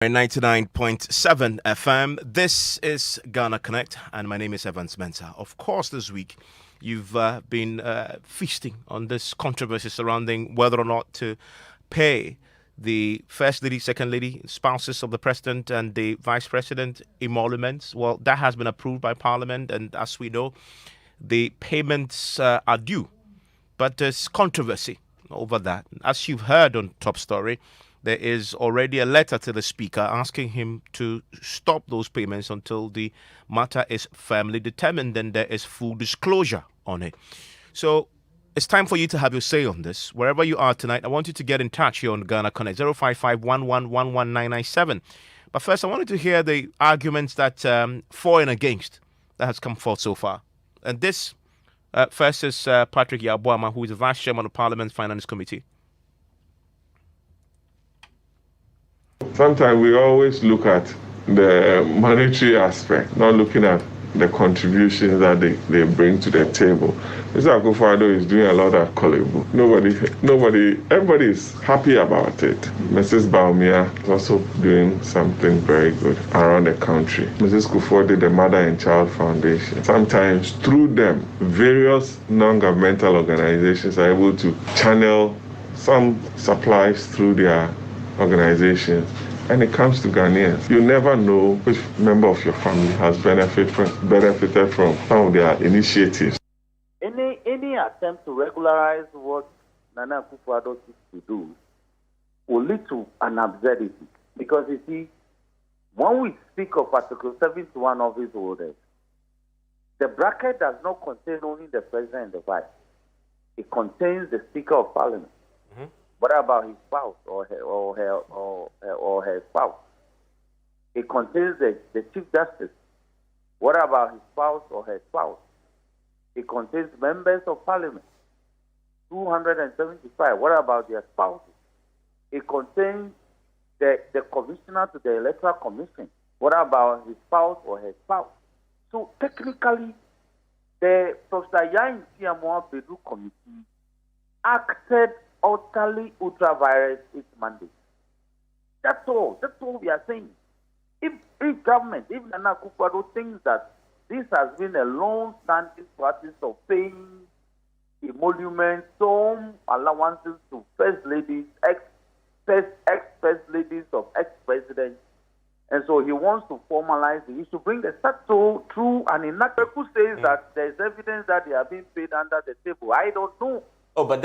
99.7 FM. This is Ghana Connect, and my name is Evans Mensah. Of course, this week you've been feasting on this controversy surrounding whether or not to pay the First Lady, Second Lady, spouses of the President and the Vice President emoluments. Well, that has been approved by Parliament, and as we know, the payments are due. But there's controversy over that. As you've heard on Top Story, there is already a letter to the Speaker asking him to stop those payments until the matter is firmly determined and there is full disclosure on it. So it's time for you to have your say on this. Wherever you are tonight, I want you to get in touch here on Ghana Connect, 055-1111-997. But first, I wanted to hear the arguments that for and against that has come forth so far. And this first is Patrick Yabuama, who is the Vice Chairman of Parliament's Finance Committee. Sometimes we always look at the monetary aspect, not looking at the contributions that they bring to the table. Mr. Akufo-Addo is doing a lot of colleague. Everybody is happy about it. Mrs. Baumia is also doing something very good around the country. Mrs. Kufuor did the Mother and Child Foundation. Sometimes through them, various non-governmental organizations are able to channel some supplies through their organizations, and it comes to Ghanaians. You never know which member of your family has benefited from some of their initiatives. Any attempt to regularize what Nana Akufo-Addo seeks to do will lead to an absurdity. Because you see, when we speak of Article 71 of his orders, the bracket does not contain only the President and the Vice. It contains the Speaker of Parliament. Mm-hmm. What about his spouse or her spouse? It contains the Chief Justice. What about his spouse or her spouse? It contains members of Parliament, 275. What about their spouses? It contains the commissioner to the Electoral Commission. What about his spouse or her spouse? So technically, the Professor Yain Tiamoa Bedu Committee acted utterly ultra-virus its mandate. That's all we are saying. If government, if Nana Akufo-Addo thinks that this has been a long-standing practice of paying emoluments, some allowances to first ladies, ex-first ladies of ex-presidents, and so he wants to formalize it. He should bring the statute through and enact. Who says that there is evidence that they are being paid under the table? I don't know. Oh, but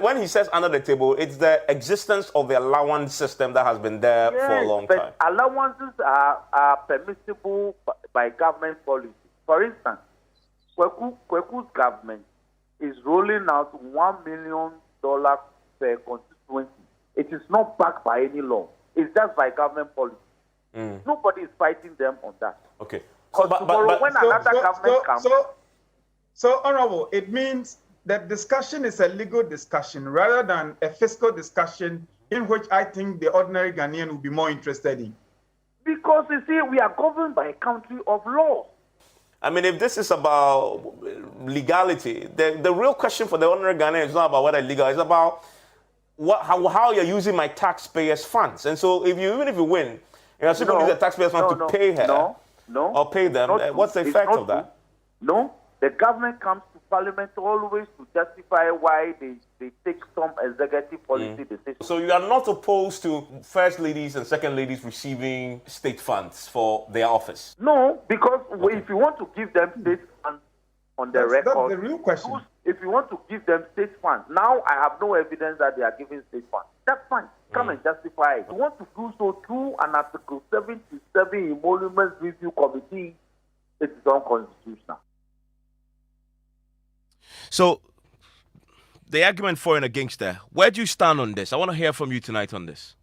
when he says under the table, it's the existence of the allowance system that has been there for a long time. Allowances are permissible by government policy. For instance, Kweku's government is rolling out $1 million per constituency. It is not backed by any law. It's just by government policy. Nobody is fighting them on that. Okay. So, So, Honorable, it means that discussion is a legal discussion rather than a fiscal discussion in which I think the ordinary Ghanaian would be more interested in. Because, you see, we are governed by a country of law. I mean, if this is about legality, the real question for the ordinary Ghanaian is not about whether it's legal. It's about how you're using my taxpayers' funds. And so even if you win, you're still going to use the taxpayers' funds to pay her or pay them. What's the effect of that? No. The government comes to Parliament always to justify why they take some executive policy decisions. So you are not opposed to first ladies and second ladies receiving state funds for their office? No, because if you want to give them state funds on the record, that's the real question. If you want to give them state funds, now I have no evidence that they are giving state funds. That's fine. Come and justify it. You want to do so through an Article 77 Emoluments Review Committee, it is unconstitutional. So, the argument for and against there, where do you stand on this? I want to hear from you tonight on this.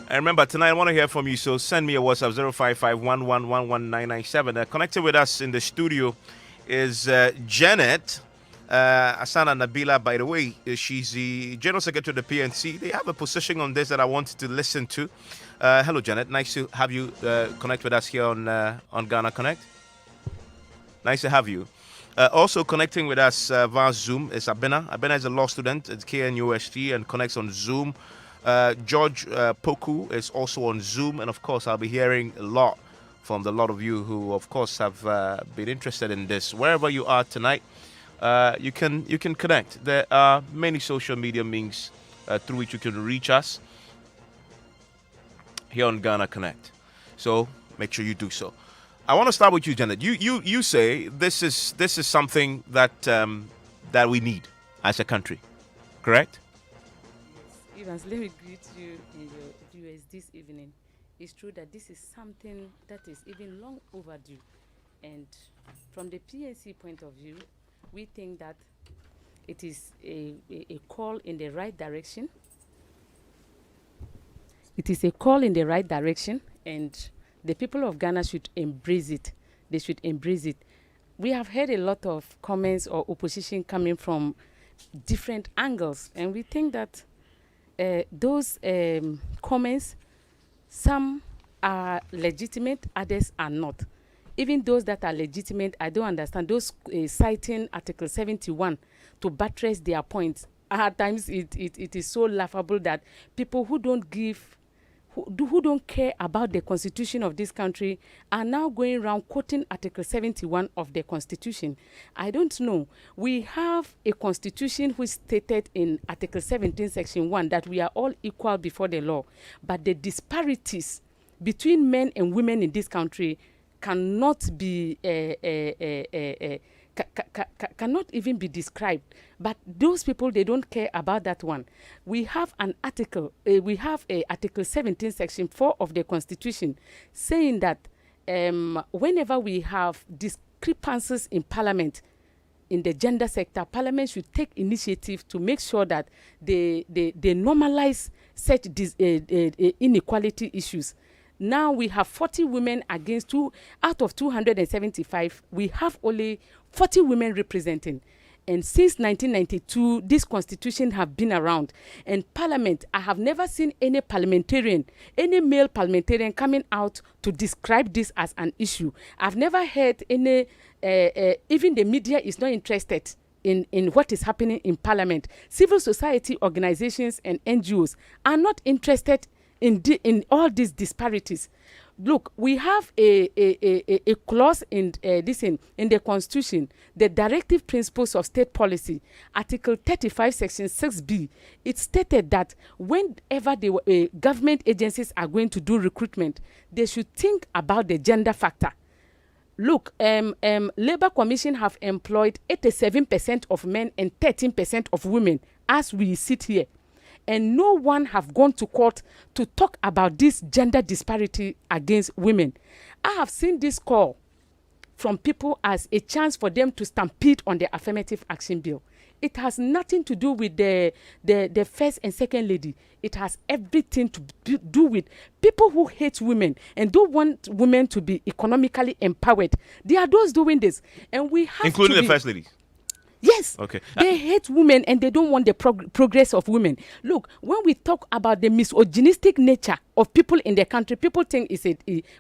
And remember, tonight I want to hear from you, so send me a WhatsApp, 055-1111-997. Connected with us in the studio is Janet. Asana Nabila, by the way, she's the General Secretary of the PNC. They have a position on this that I wanted to listen to. Hello, Janet. Nice to have you connect with us here on Ghana Connect. Nice to have you. Also connecting with us via Zoom is Abena. Abena is a law student at KNUST and connects on Zoom. George Poku is also on Zoom, and of course, I'll be hearing a lot from the lot of you who, of course, have been interested in this. Wherever you are tonight, you can connect. There are many social media means through which you can reach us here on Ghana Connect. So make sure you do so. I want to start with you, Janet. You say this is something that that we need as a country, correct? Yes. Evans, let me greet you in your viewers this evening. It's true that this is something that is even long overdue, and from the PNC point of view, we think that it is a call in the right direction. It is a call in the right direction, and the people of Ghana should embrace it. They should embrace it. We have heard a lot of comments or opposition coming from different angles, and we think that those comments, some are legitimate, others are not. Even those that are legitimate, I don't understand. Those citing Article 71 to buttress their points. At times, it is so laughable that people who don't give who don't care about the constitution of this country are now going around quoting Article 71 of the constitution. I don't know. We have a constitution which stated in Article 17, Section 1 that we are all equal before the law. But the disparities between men and women in this country cannot be cannot even be described. But those people, they don't care about that one. We have an article, we have Article 17, Section 4 of the Constitution saying that whenever we have discrepancies in Parliament, in the gender sector, Parliament should take initiative to make sure that they normalize such inequality issues. Now we have 40 women against out of 275. We have only 40 women representing. And since 1992, this constitution have been around. And Parliament, I have never seen any parliamentarian, any male parliamentarian coming out to describe this as an issue. I've never heard any, even the media is not interested in what is happening in Parliament. Civil society organizations and NGOs are not interested in all these disparities. Look, we have a clause in the Constitution, the Directive Principles of State Policy, Article 35, Section 6B. It stated that whenever government agencies are going to do recruitment, they should think about the gender factor. Look, Labour Commission have employed 87% of men and 13% of women as we sit here. And no one have gone to court to talk about this gender disparity against women. I have seen this call from people as a chance for them to stampede on the affirmative action bill. It has nothing to do with the first and second lady. It has everything to do with people who hate women and don't want women to be economically empowered. They are those doing this. And we have including the first ladies. Yes. Okay. They hate women and they don't want the progress of women. Look, when we talk about the misogynistic nature of people in the country, people think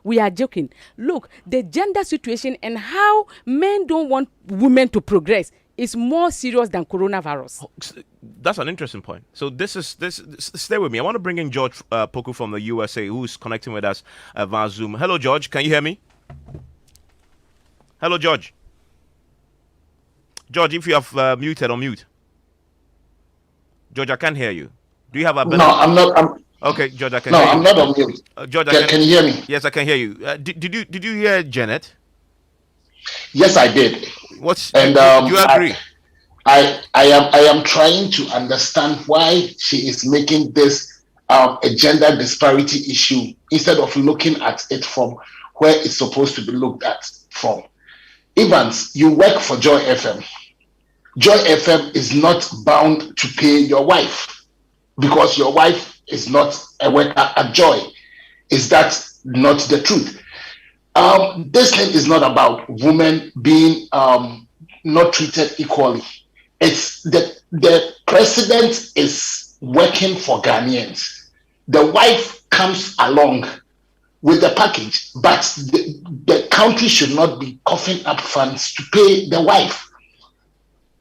we are joking. Look, the gender situation and how men don't want women to progress is more serious than coronavirus. That's an interesting point. So stay with me. I want to bring in George Poku from the USA, who's connecting with us via Zoom. Hello, George. Can you hear me? Hello, George. George, if you have muted, or mute. George, I can't hear you. Do you have a better... No, I'm not. Okay, George, I can hear you. No, I'm not on mute. George, can you hear me? Yes, I can hear you. Did you hear Janet? Yes, I did. Do you agree? I am trying to understand why she is making this a gender disparity issue instead of looking at it from where it's supposed to be looked at from. Evans, you work for Joy FM. Joy FM is not bound to pay your wife because your wife is not a worker at Joy. Is that not the truth? This thing is not about women being not treated equally. It's the president is working for Ghanaians. The wife comes along with the package, but the country should not be coughing up funds to pay the wife.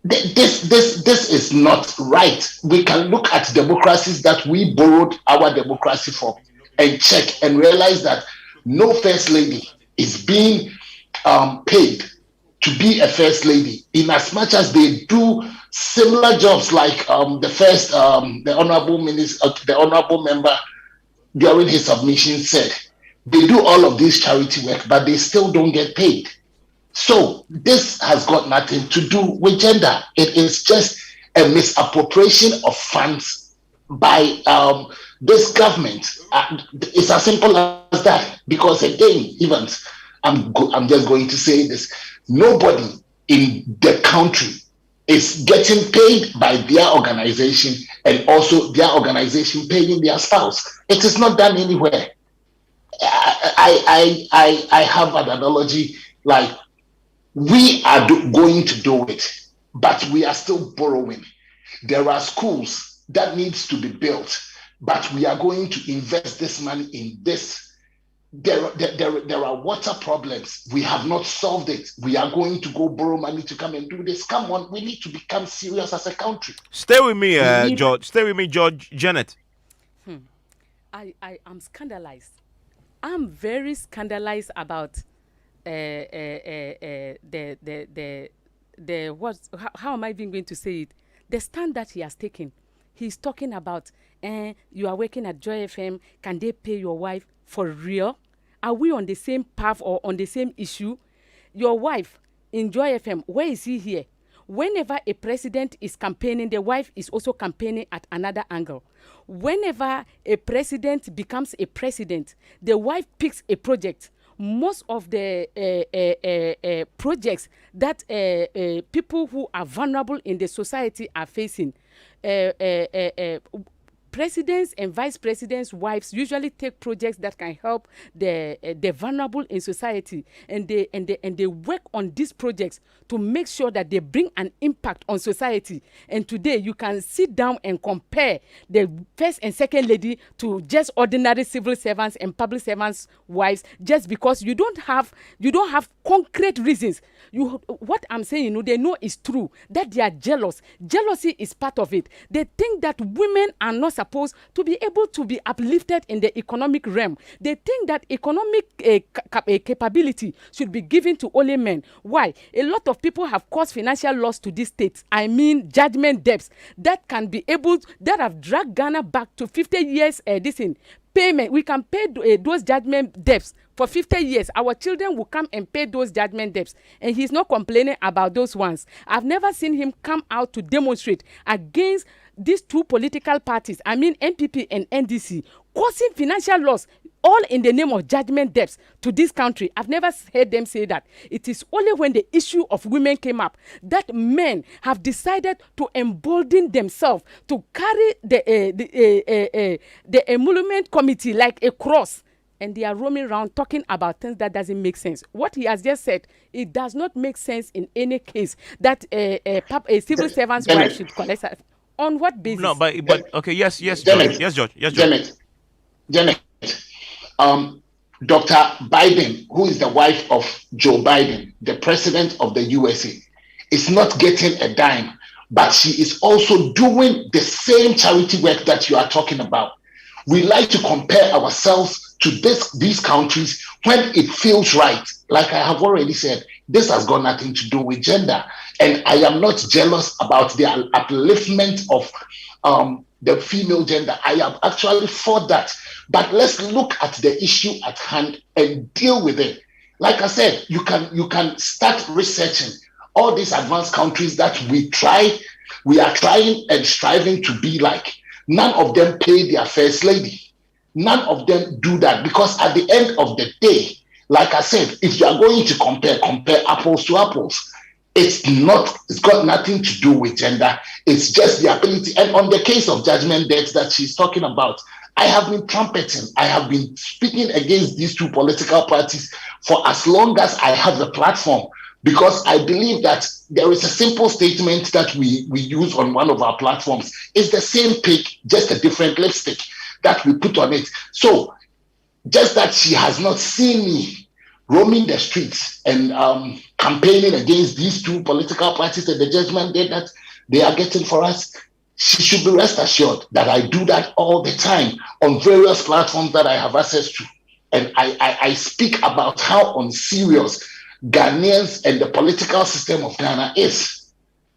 This is not right. We can look at democracies that we borrowed our democracy from and check and realize that no first lady is being paid to be a first lady, in as much as they do similar jobs like the honorable minister, the honorable member during his submission said. They do all of this charity work, but they still don't get paid. So this has got nothing to do with gender. It is just a misappropriation of funds by this government. It's as simple as that. Because again, Evans, I'm just going to say this: nobody in the country is getting paid by their organization, and also their organization paying their spouse. It is not done anywhere. I have an analogy like, we are going to do it, but we are still borrowing. There are schools that needs to be built, but we are going to invest this money in this. There are water problems. We have not solved it. We are going to go borrow money to come and do this. Come on, we need to become serious as a country. Stay with me, George. Stay with me, George. Janet. I am scandalized. I'm very scandalized about how am I even going to say it? The stand that he has taken. He's talking about, you are working at Joy FM. Can they pay your wife for real? Are we on the same path or on the same issue? Your wife in Joy FM, where is he here? Whenever a president is campaigning, the wife is also campaigning at another angle. Whenever a president becomes a president, the wife picks a project. Most of the projects that people who are vulnerable in the society are facing, presidents and vice presidents' wives usually take projects that can help the vulnerable in society, and they work on these projects to make sure that they bring an impact on society. And today you can sit down and compare the first and second lady to just ordinary civil servants and public servants' wives, just because you don't have concrete reasons. What I'm saying, they know is true, that they are jealous. Jealousy is part of it. They think that women are not supposed to be able to be uplifted in the economic realm. They think that economic capability should be given to only men. Why? A lot of people have caused financial loss to these states. I mean, judgment debts that have dragged Ghana back to 50 years. Payment. We can pay those judgment debts for 50 years. Our children will come and pay those judgment debts, and he's not complaining about those ones. I've never seen him come out to demonstrate against these two political parties, I mean NPP and NDC, causing financial loss, all in the name of judgment debts to this country. I've never heard them say that. It is only when the issue of women came up that men have decided to embolden themselves to carry the emolument committee like a cross, and they are roaming around talking about things that doesn't make sense. What he has just said, it does not make sense in any case that a civil servant's wife should collect. On what basis? No, but okay, yes, George. Yes, George. Janet. Dr. Biden, who is the wife of Joe Biden, the president of the USA, is not getting a dime, but she is also doing the same charity work that you are talking about. We like to compare ourselves to these countries when it feels right. Like I have already said, this has got nothing to do with gender. And I am not jealous about the upliftment of the female gender. I am actually for that. But let's look at the issue at hand and deal with it. Like I said, you can start researching all these advanced countries that we are trying and striving to be like. None of them pay their first lady. None of them do that, because at the end of the day, like I said, if you are going to compare apples to apples, it's got nothing to do with gender. It's just the ability. And on the case of judgment debts that she's talking about, I have been trumpeting. I have been speaking against these two political parties for as long as I have the platform, because I believe that there is a simple statement that we use on one of our platforms. It's the same pig, just a different lipstick that we put on it. So Just that she has not seen me roaming the streets and campaigning against these two political parties and the judgment that they are getting for us. She should be rest assured that I do that all the time on various platforms that I have access to. And I speak about how unserious Ghanaians and the political system of Ghana is.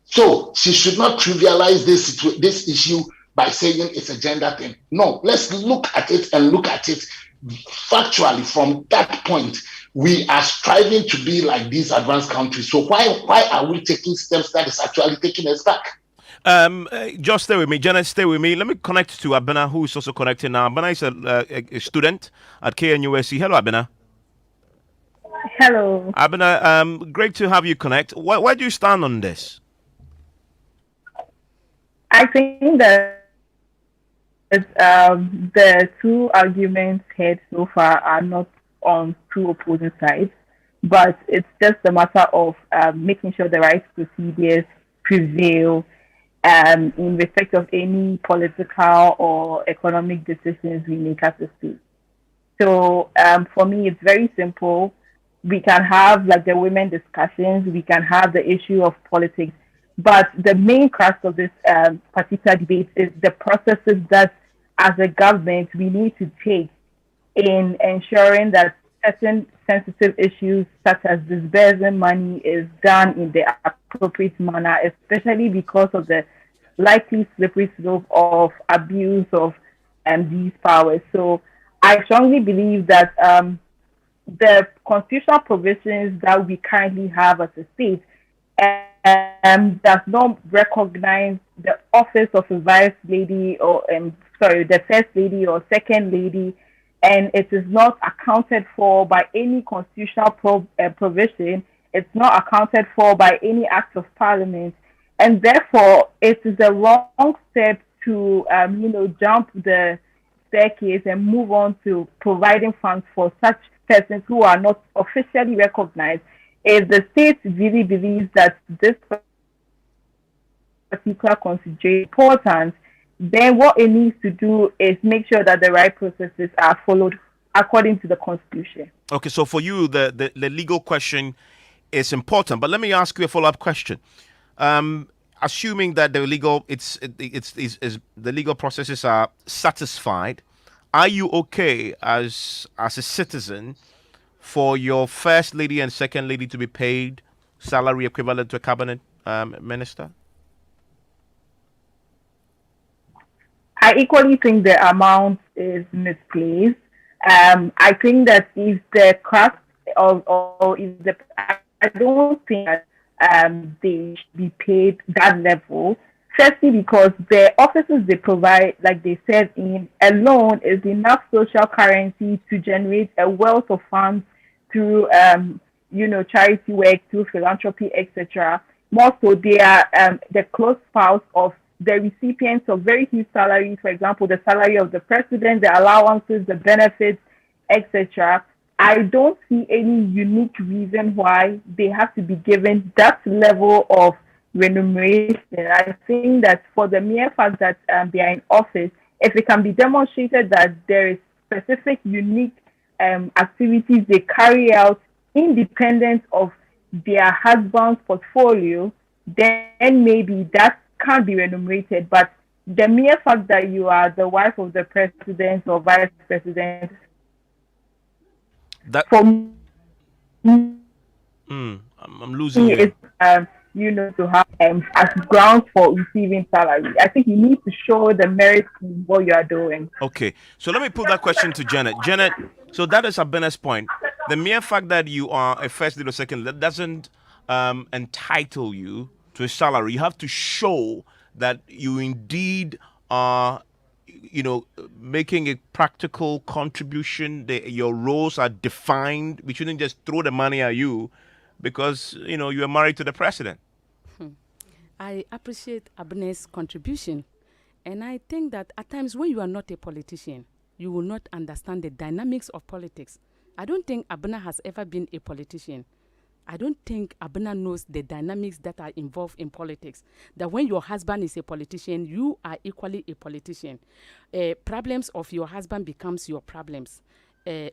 So she should not trivialize this issue by saying it's a gender thing. No, let's look at it and look at it factually. From that point, we are striving to be like these advanced countries. So why are we taking steps that is actually taking us back? Just stay with me, Janet. Stay with me. Let me connect to Abena, who is also connecting now. Abena is a student at KNUSC. Hello, Abena. Hello. Abena, great to have you connect. Where do you stand on this? I think that the two arguments heard so far are not on two opposing sides, but it's just a matter of making sure the right procedures prevail in respect of any political or economic decisions we make as a state. So for me, it's very simple. We can have like the women discussions, we can have the issue of politics, but the main crux of this particular debate is the processes that, as a government, we need to take in ensuring that certain sensitive issues, such as disbursing money, is done in the appropriate manner, especially because of the likely slippery slope of abuse of these powers. So I strongly believe that the constitutional provisions that we currently have as a state does not recognize the office of a vice lady or the first lady or second lady, and it is not accounted for by any constitutional provision. It's not accounted for by any act of parliament, and therefore it is a wrong step to jump the staircase and move on to providing funds for such persons who are not officially recognized. If the state really believes that this particular constitution is important, then what it needs to do is make sure that the right processes are followed according to the constitution. Okay, so for you, the legal question is important, but let me ask you a follow-up question. Assuming that the legal the legal processes are satisfied, are you okay as a citizen for your first lady and second lady to be paid salary equivalent to a cabinet minister? I equally think the amount is misplaced. I think that if the crux or if the I don't think that they should be paid that level. Firstly, because the offices they provide, like they said, in alone is enough social currency to generate a wealth of funds through charity work, through philanthropy, etc. More so, they are the close spouse of the recipients of very huge salaries, for example, the salary of the president, the allowances, the benefits, etc. I don't see any unique reason why they have to be given that level of remuneration. I think that for the mere fact that they are in office, if it can be demonstrated that there is specific, unique activities they carry out independent of their husband's portfolio, then maybe that can't be remunerated. But the mere fact that you are the wife of the president or vice president, that for me, I'm losing you. To have as grounds for receiving salary. I think you need to show the merit in what you are doing. Okay, so let me put that question to Janet. Janet, so that is Abena's point. The mere fact that you are a first lady or second, that doesn't entitle you to a salary. You have to show that you indeed are, making a practical contribution. Your roles are defined. We shouldn't just throw the money at you because, you are married to the president. I appreciate Abner's contribution. And I think that at times when you are not a politician, you will not understand the dynamics of politics. I don't think Abner has ever been a politician. I don't think Abner knows the dynamics that are involved in politics. That when your husband is a politician, you are equally a politician. Problems of your husband becomes your problems.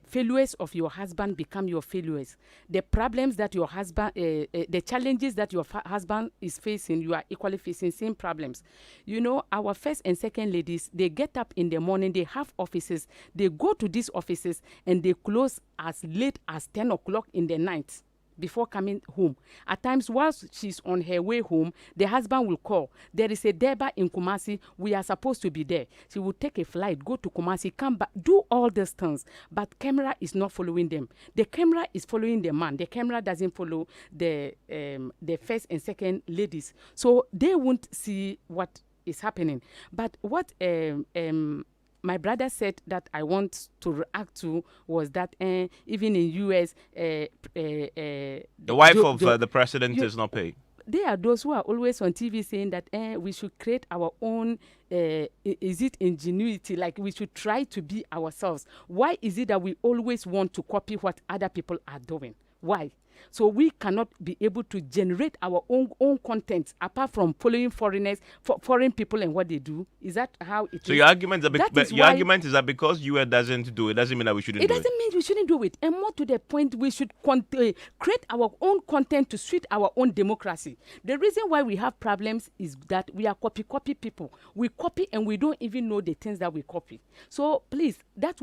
failures of your husband become your failures. The problems that your husband, the challenges that your husband is facing, you are equally facing same problems. You know, our first and second ladies, they get up in the morning, they have offices, they go to these offices and they close as late as 10 o'clock in the night before coming home. At times, whilst she's on her way home, the husband will call. There is a Deba in Kumasi. We are supposed to be there. She will take a flight, go to Kumasi, come back, do all these things. But camera is not following them. The camera is following the man. The camera doesn't follow the first and second ladies. So they won't see what is happening. But what my brother said that I want to react to was that even in US, the wife of the president is not paid. There are those who are always on TV saying that we should create our own, is it ingenuity? Like we should try to be ourselves. Why is it that we always want to copy what other people are doing? Why? So we cannot be able to generate our own content apart from following foreigners, foreign people and what they do. Is that how it is? So your argument is that because US doesn't do it, doesn't mean that we shouldn't do it. It doesn't mean we shouldn't do it. And more to the point, we should create our own content to suit our own democracy. The reason why we have problems is that we are copy people. We copy and we don't even know the things that we copy. So please, that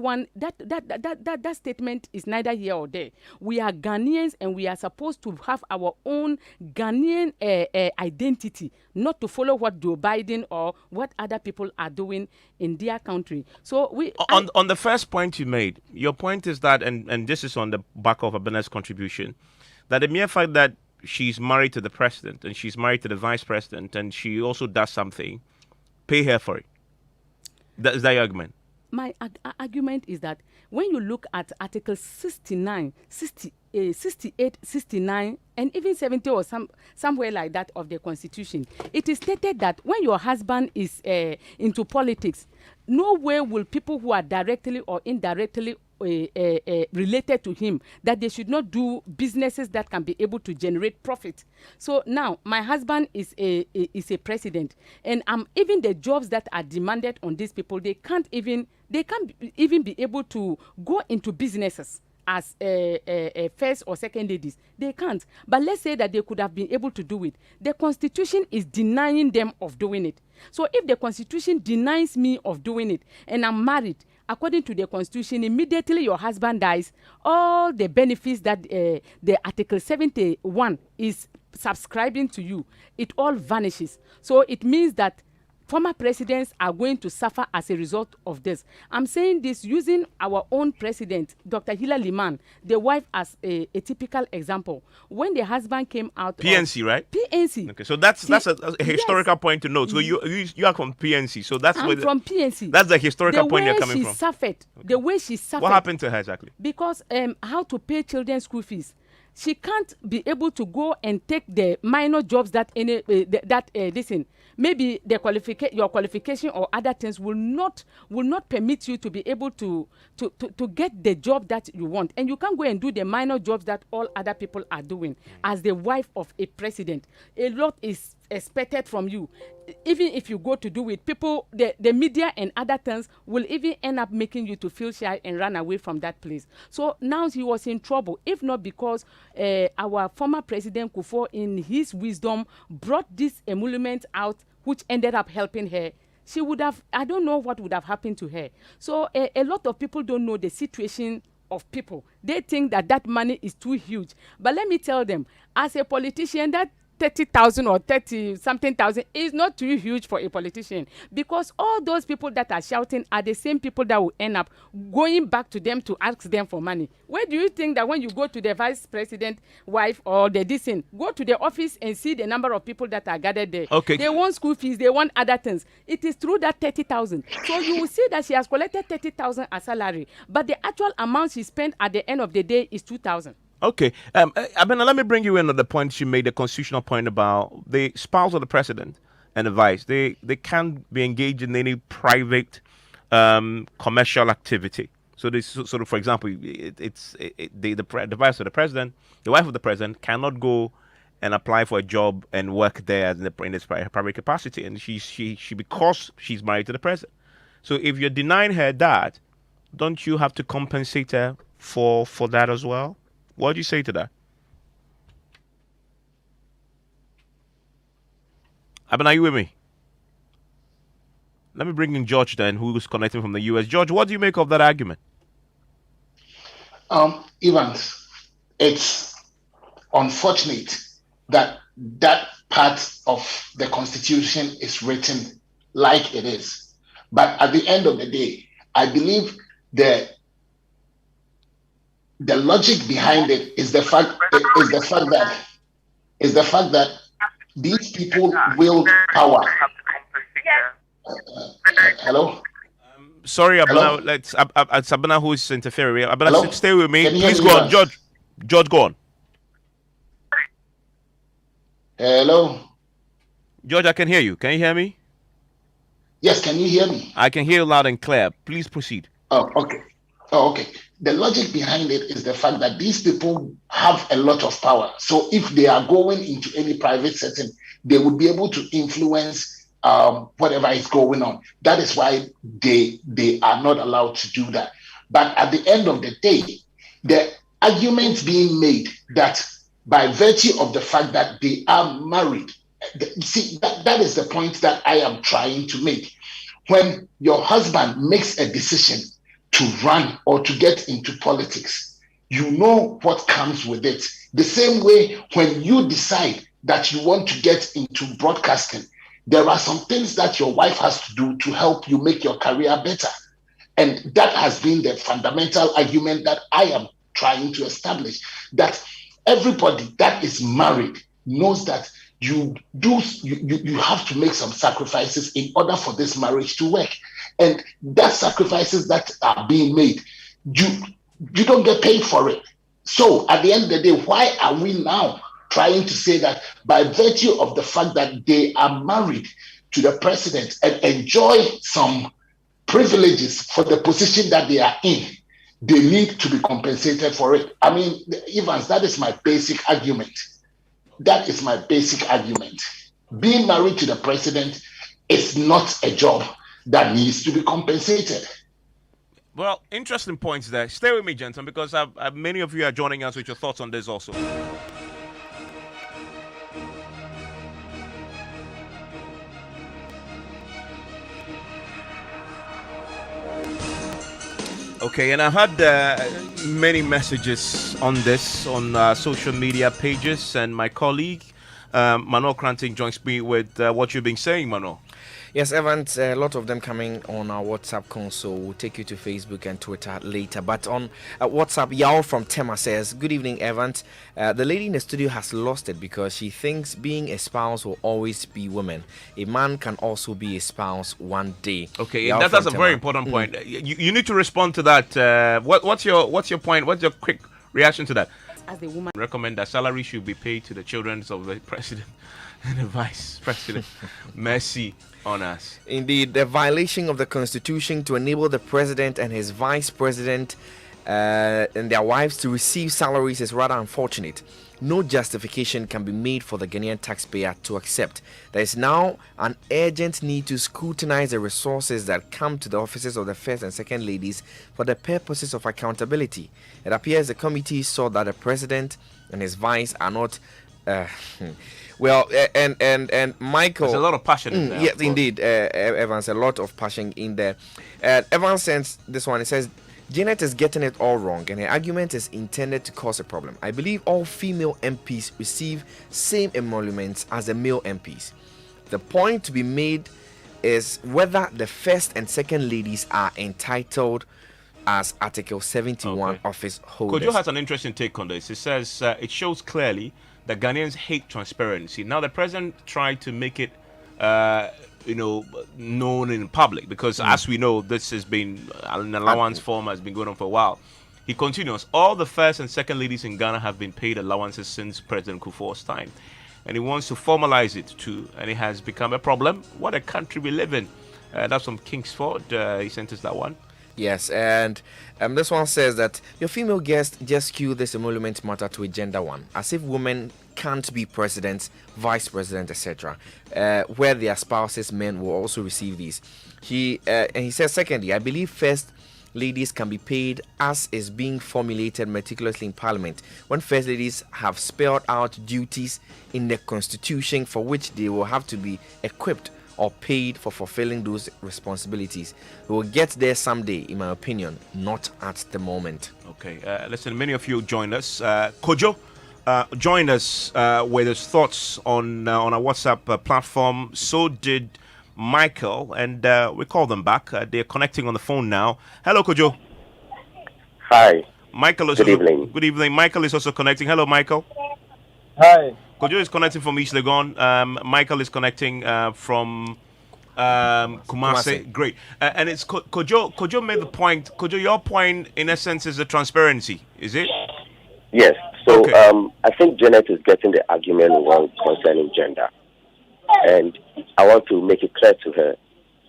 statement is neither here or there. We are Ghanaians and we are supposed to have our own Ghanaian identity, not to follow what Joe Biden or what other people are doing in their country. So on the first point you made, your point is that, and this is on the back of Abena's contribution, that the mere fact that she's married to the president and she's married to the vice president and she also does something, pay her for it. Is that your argument? My argument is that when you look at Article 69, 68, 69, and even 70 or somewhere like that of the Constitution, it is stated that when your husband is into politics, nowhere will people who are directly or indirectly related to him, that they should not do businesses that can be able to generate profit. So now my husband is a president, and even the jobs that are demanded on these people, they can't even be able to go into businesses as first or second ladies. They can't. But let's say that they could have been able to do it. The Constitution is denying them of doing it. So if the Constitution denies me of doing it and I'm married, according to the Constitution, immediately your husband dies, all the benefits that the Article 71 is subscribing to you, it all vanishes. So it means that former presidents are going to suffer as a result of this. I'm saying this using our own president, Dr. Hila Liman, the wife, as a typical example. When the husband came out PNC, right? PNC. Okay, so that's a historical point to note. So you are from PNC. So that's I'm from PNC. That's the historical point you're coming from. The way she suffered. Okay. The way she suffered. What happened to her exactly? Because how to pay children's school fees. She can't be able to go and take the minor jobs that listen, maybe your qualification or other things will not permit you to be able to get the job that you want, and you can't go and do the minor jobs that all other people are doing. As the wife of a president, a lot is expected from you. Even if you go to do it, people, the media and other things will even end up making you to feel shy and run away from that place. So now he was in trouble, if not because our former president Kufuor, in his wisdom, brought this emolument out, which ended up helping her. She would have, I don't know what would have happened to her. So a lot of people don't know the situation of people. They think that money is too huge. But let me tell them, as a politician, that 30,000 or 30-something thousand is not too huge for a politician, because all those people that are shouting are the same people that will end up going back to them to ask them for money. Where do you think that when you go to the vice president wife or the decent, go to the office and see the number of people that are gathered there? Okay. They want school fees, they want other things. It is through that 30,000. So you will see that she has collected 30,000 as salary, but the actual amount she spent at the end of the day is 2,000. Okay. Abena, let me bring you in on the point you made, the constitutional point about the spouse of the president and the vice. They can't be engaged in any private commercial activity. So this sort of, for example, the vice of the president, the wife of the president cannot go and apply for a job and work there in this private capacity, and she because she's married to the president. So if you're denying her that, don't you have to compensate her for that as well? What do you say to that? Abin, are you with me? Let me bring in George then, who's connecting from the US. George, what do you make of that argument? Evans, it's unfortunate that that part of the Constitution is written like it is. But at the end of the day, I believe the logic behind it is the fact that these people wield power. Hello? Sorry, Hello? Abana. It's Abana who is interfering. Abana, Hello? stay with me. Can you hear Please me, go on, Evans? George. George, go on. Hello? George, I can hear you. Can you hear me? Yes, can you hear me? I can hear you loud and clear. Please proceed. Oh, okay. The logic behind it is the fact that these people have a lot of power. So if they are going into any private setting, they would be able to influence whatever is going on. That is why they are not allowed to do that. But at the end of the day, the argument being made that by virtue of the fact that they are married, see, that is the point that I am trying to make. When your husband makes a decision to run or to get into politics, you know what comes with it. The same way when you decide that you want to get into broadcasting, there are some things that your wife has to do to help you make your career better. And that has been the fundamental argument that I am trying to establish, that everybody that is married knows that you have to make some sacrifices in order for this marriage to work. And that sacrifices that are being made, you don't get paid for it. So at the end of the day, why are we now trying to say that by virtue of the fact that they are married to the president and enjoy some privileges for the position that they are in, they need to be compensated for it? I mean, Evans, that is my basic argument. That is my basic argument. Being married to the president is not a job that needs to be compensated. Well, interesting points there. Stay with me, gentlemen, because many of you are joining us with your thoughts on this also. Okay, and I had many messages on this on social media pages, and my colleague Mano Kranting joins me with what you've been saying, Mano. Yes, Evans, a lot of them coming on our WhatsApp console. We'll take you to Facebook and Twitter later. But on WhatsApp, Yao from Tema says, "Good evening, Evans. The lady in the studio has lost it because she thinks being a spouse will always be women. A man can also be a spouse one day." Okay, that's a very important point. You need to respond to that. What's your point? What's your quick reaction to that? As the woman Recommend that salary should be paid to the children of the president and the vice president. Mercy on us. Indeed, the violation of the Constitution to enable the president and his vice president and their wives to receive salaries is rather unfortunate. No justification can be made for the Ghanaian taxpayer to accept. There is now an urgent need to scrutinize the resources that come to the offices of the first and second ladies for the purposes of accountability. It appears the committee saw that the president and his vice are not well, and Michael, there's a lot of passion in there. Yes, indeed, Evans, a lot of passion in there. Evans sends this one. It says, "Janet is getting it all wrong, and her argument is intended to cause a problem. I believe all female MPs receive same emoluments as the male MPs. The point to be made is whether the first and second ladies are entitled as Article 71 office holders." Kojo has an interesting take on this. It says it shows clearly that Ghanaians hate transparency. Now the president tried to make it, known in public because, as we know, this has been an allowance form has been going on for a while. He continues, "All the first and second ladies in Ghana have been paid allowances since President Kufuor's time, and he wants to formalize it too, and it has become a problem. What a country we live in." That's from Kingsford. He sent us that one. Yes, and this one says that your female guest just queued this emolument matter to agenda one, as if women can't be presidents, vice president, etc., where their spouses, men, will also receive these. And he says, secondly, I believe first ladies can be paid as is being formulated meticulously in Parliament, when First Ladies have spelled out duties in the Constitution for which they will have to be equipped or paid for fulfilling those responsibilities. We will get there someday, in my opinion, not at the moment. Okay, listen, many of you joined us. Kojo joined us with his thoughts on our WhatsApp platform. So did Michael, and we call them back. They're connecting on the phone now. Hello, Kojo. Hi. Michael is Good evening. Good evening. Michael is also connecting. Hello, Michael. Hi. Kojo is connecting from East Legon. Michael is connecting from Kumasi. Great. And it's Kojo. Kojo made the point. Kojo, your point in essence is the transparency, is it? Yes. So Okay. I think Janet is getting the argument wrong concerning gender. And I want to make it clear to her.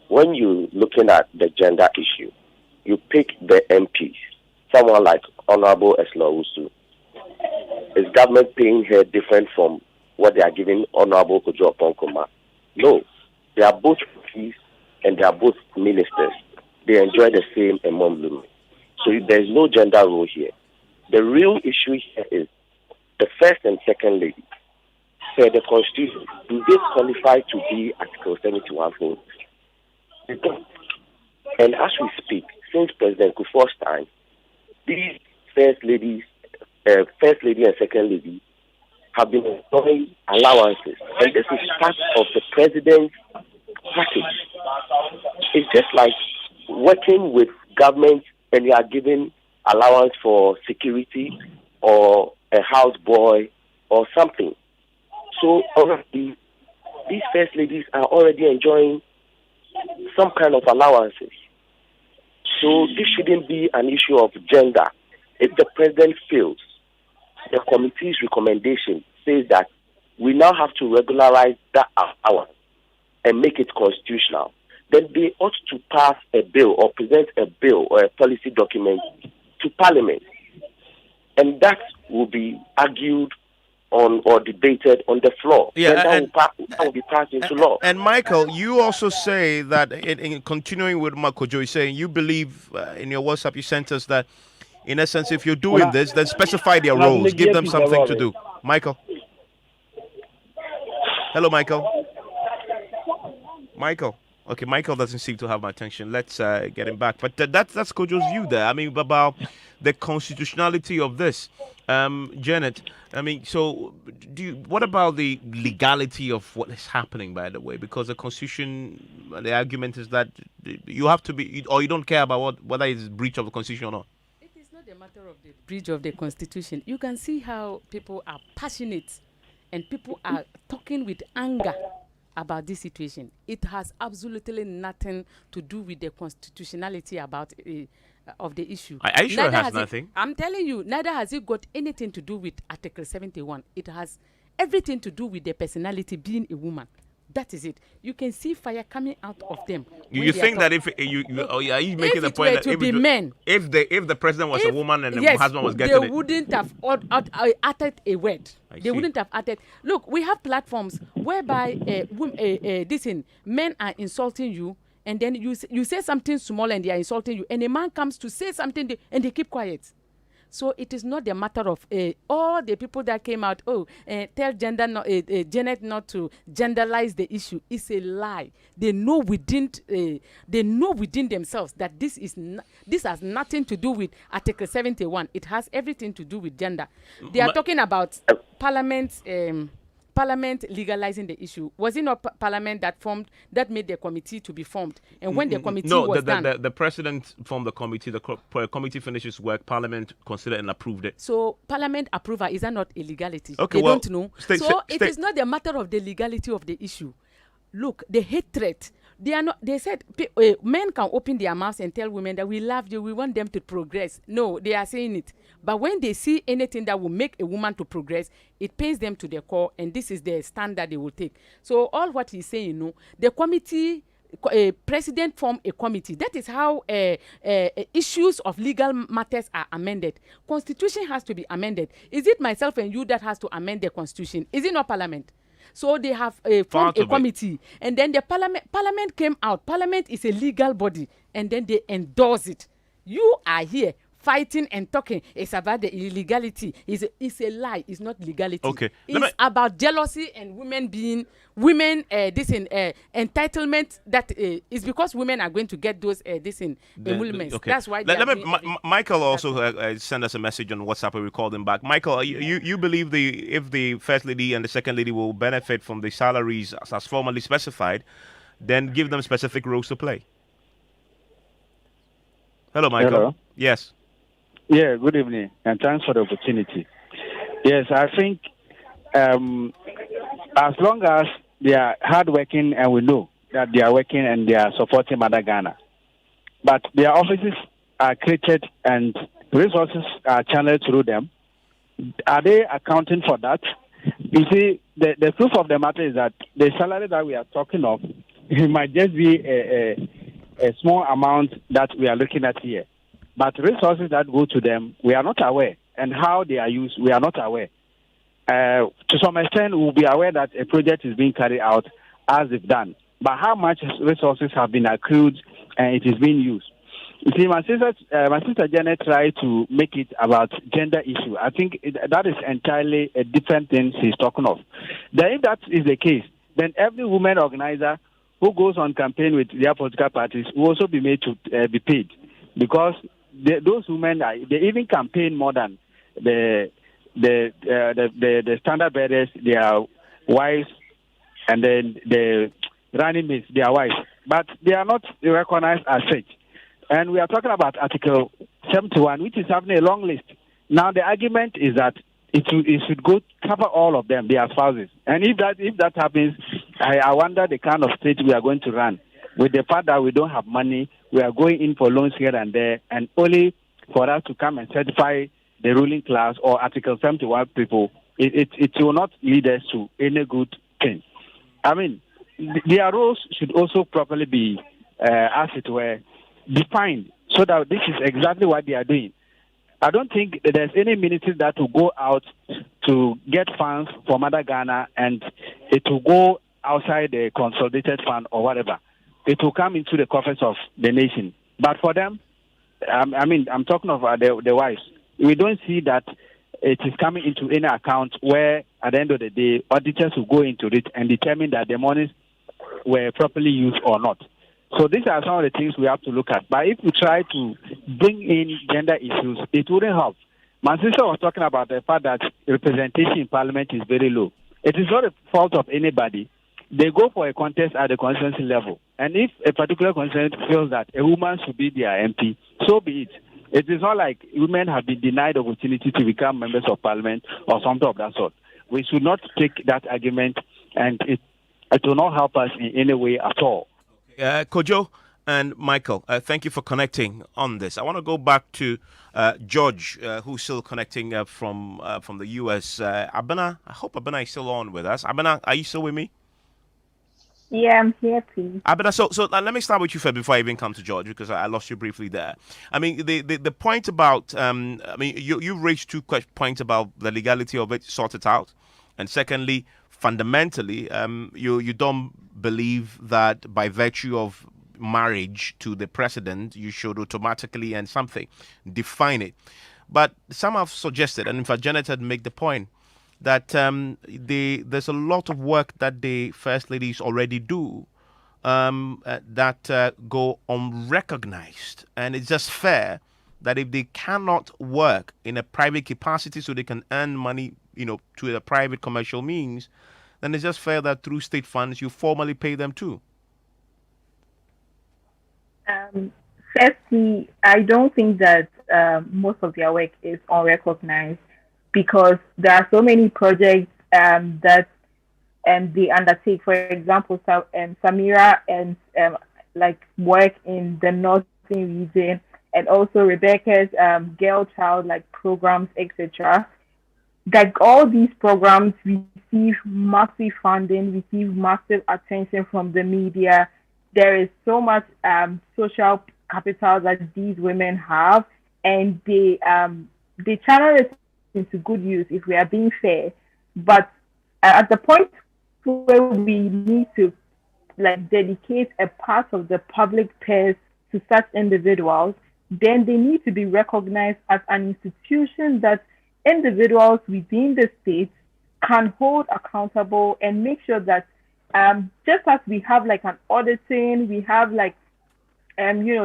When you're looking at the gender issue, you pick the MPs, someone like Honorable Esla Usu. Is government paying her different from what they are giving Honorable Kojo Oponkoma? No. They are both MPs and they are both ministers. They enjoy the same emolument. So there's no gender role here. The real issue here is the first and second lady. Per the Constitution, do they qualify to be Article 71 holders? They don't. And as we speak, since President Kufuor's time, these first lady and second lady have been enjoying allowances, and this is part of the president's package. It's just like working with government and you are given allowance for security or a houseboy or something. So already, these first ladies are already enjoying some kind of allowances. So this shouldn't be an issue of gender. If the president feels the committee's recommendation says that we now have to regularize that allowance and make it constitutional, then they ought to pass a bill or present a bill or a policy document to Parliament. And that will be argued on or debated on the floor. Yeah, that will be passed into law. And Michael, you also say that in continuing with Marco Joy saying you believe in your WhatsApp you sent us that in essence if you're doing this then specify their roles, give them something to do. Michael. Hello, Michael. Michael. Okay, Michael doesn't seem to have my attention. Let's get him back. But that's Kojo's view there. I mean, about the constitutionality of this. Janet, I mean, so what about the legality of what is happening, by the way? Because the Constitution, the argument is that you have to be, or you don't care about whether it's breach of the Constitution or not. It is not a matter of the breach of the Constitution. You can see how people are passionate and people are talking with anger about this situation. It has absolutely nothing to do with the constitutionality about of the issue. Are you sure it has nothing? I'm telling you, neither has it got anything to do with Article 71. It has everything to do with the personality being a woman. That is it. You can see fire coming out of them. You think that if you are you making the point that if the president was a woman and the husband was getting they wouldn't have uttered a word. They wouldn't have uttered. Look, we have platforms whereby men are insulting you, and then you say something small and they are insulting you, and a man comes to say something and they keep quiet. So it is not a matter of all the people that came out. Tell Janet not to genderize the issue. It's a lie. They know within themselves that this has nothing to do with Article 71. It has everything to do with gender. They are talking about Parliament legalizing the issue. Was it not Parliament that made the committee to be formed? And when the committee was done... No, the president formed the committee. The committee finishes work. Parliament considered and approved it. So Parliament approval, is that not a legality? Okay, they don't know. It is not a matter of the legality of the issue. Look, the hatred... They said men can open their mouths and tell women that we love you, we want them to progress. No, they are saying it. But when they see anything that will make a woman to progress, it pains them to their core, and this is the stand that they will take. So all what he's saying, the committee, president formed a committee. That is how issues of legal matters are amended. Constitution has to be amended. Is it myself and you that has to amend the Constitution? Is it not Parliament? So they have formed a committee, and then the parliament came out. Parliament is a legal body, and then they endorse it. You are here fighting and talking. It's about the illegality. It's a lie. It's not legality. Okay. It's about jealousy and women being entitlement. That is because women are going to get those emoluments. Okay. That's why. Michael also sent us a message on WhatsApp. We called him back. Michael, you believe if the first lady and the second lady will benefit from the salaries as formally specified, then give them specific roles to play. Hello, Michael. Hello. Yes. Yeah, good evening, and thanks for the opportunity. Yes, I think as long as they are hardworking and we know that they are working and they are supporting Mother Ghana, but their offices are created and resources are channeled through them, are they accounting for that? You see, the truth of the matter is that the salary that we are talking of, it might just be a small amount that we are looking at here. But resources that go to them, we are not aware. And how they are used, we are not aware. To some extent, we'll be aware that a project is being carried out as if done. But how much resources have been accrued and it is being used? You see, my sister Janet tried to make it about gender issue. I think that is entirely a different thing she's talking of. Then if that is the case, then every woman organizer who goes on campaign with their political parties will also be made to be paid. Because those women, they even campaign more than the standard bearers, their wives, and then the running mates, their wives. But they are not recognized as such. And we are talking about Article 71, which is having a long list. Now, the argument is that it should go cover all of them, their spouses. And if that happens, I wonder the kind of state we are going to run. With the fact that we don't have money, we are going in for loans here and there, and only for us to come and certify the ruling class or Article 71 people, it will not lead us to any good thing. I mean, their roles should also properly be, as it were, defined, so that this is exactly what they are doing. I don't think there's any ministry that will go out to get funds for Mother Ghana and it will go outside the consolidated fund or whatever. It will come into the coffers of the nation. But for them, I'm talking of the wives. We don't see that it is coming into any account where, at the end of the day, auditors will go into it and determine that the monies were properly used or not. So these are some of the things we have to look at. But if we try to bring in gender issues, it wouldn't help. My sister was talking about the fact that representation in parliament is very low. It is not a fault of anybody. They go for a contest at the constituency level. And if a particular constituency feels that a woman should be their MP, so be it. It is not like women have been denied the opportunity to become members of parliament or something of that sort. We should not take that argument, and it will not help us in any way at all. Kojo and Michael, thank you for connecting on this. I want to go back to George, who's still connecting from the U.S. Abena, I hope Abena is still on with us. Abena, are you still with me? Yeah, I'm here, please. Abena, so let me start with you first before I even come to George, because I lost you briefly there. I mean, the point about, you raised two points about the legality of it, sort it out. And secondly, fundamentally, you don't believe that by virtue of marriage to the president, you should automatically and something define it. But some have suggested, and in fact, Janet had made the point, that there's a lot of work that the first ladies already do that go unrecognized. And it's just fair that if they cannot work in a private capacity so they can earn money, to the private commercial means, then it's just fair that through state funds you formally pay them too. Firstly, I don't think that most of their work is unrecognized, because there are so many projects that they undertake. For example, Samira and work in the northern region, and also Rebecca's girl child programs, etc. All these programs receive massive funding, receive massive attention from the media. There is so much social capital that these women have, and they channel it into good use if we are being fair. But at the point where we need to dedicate a part of the public purse to such individuals, then they need to be recognized as an institution that individuals within the state can hold accountable and make sure that just as we have like an auditing, we have like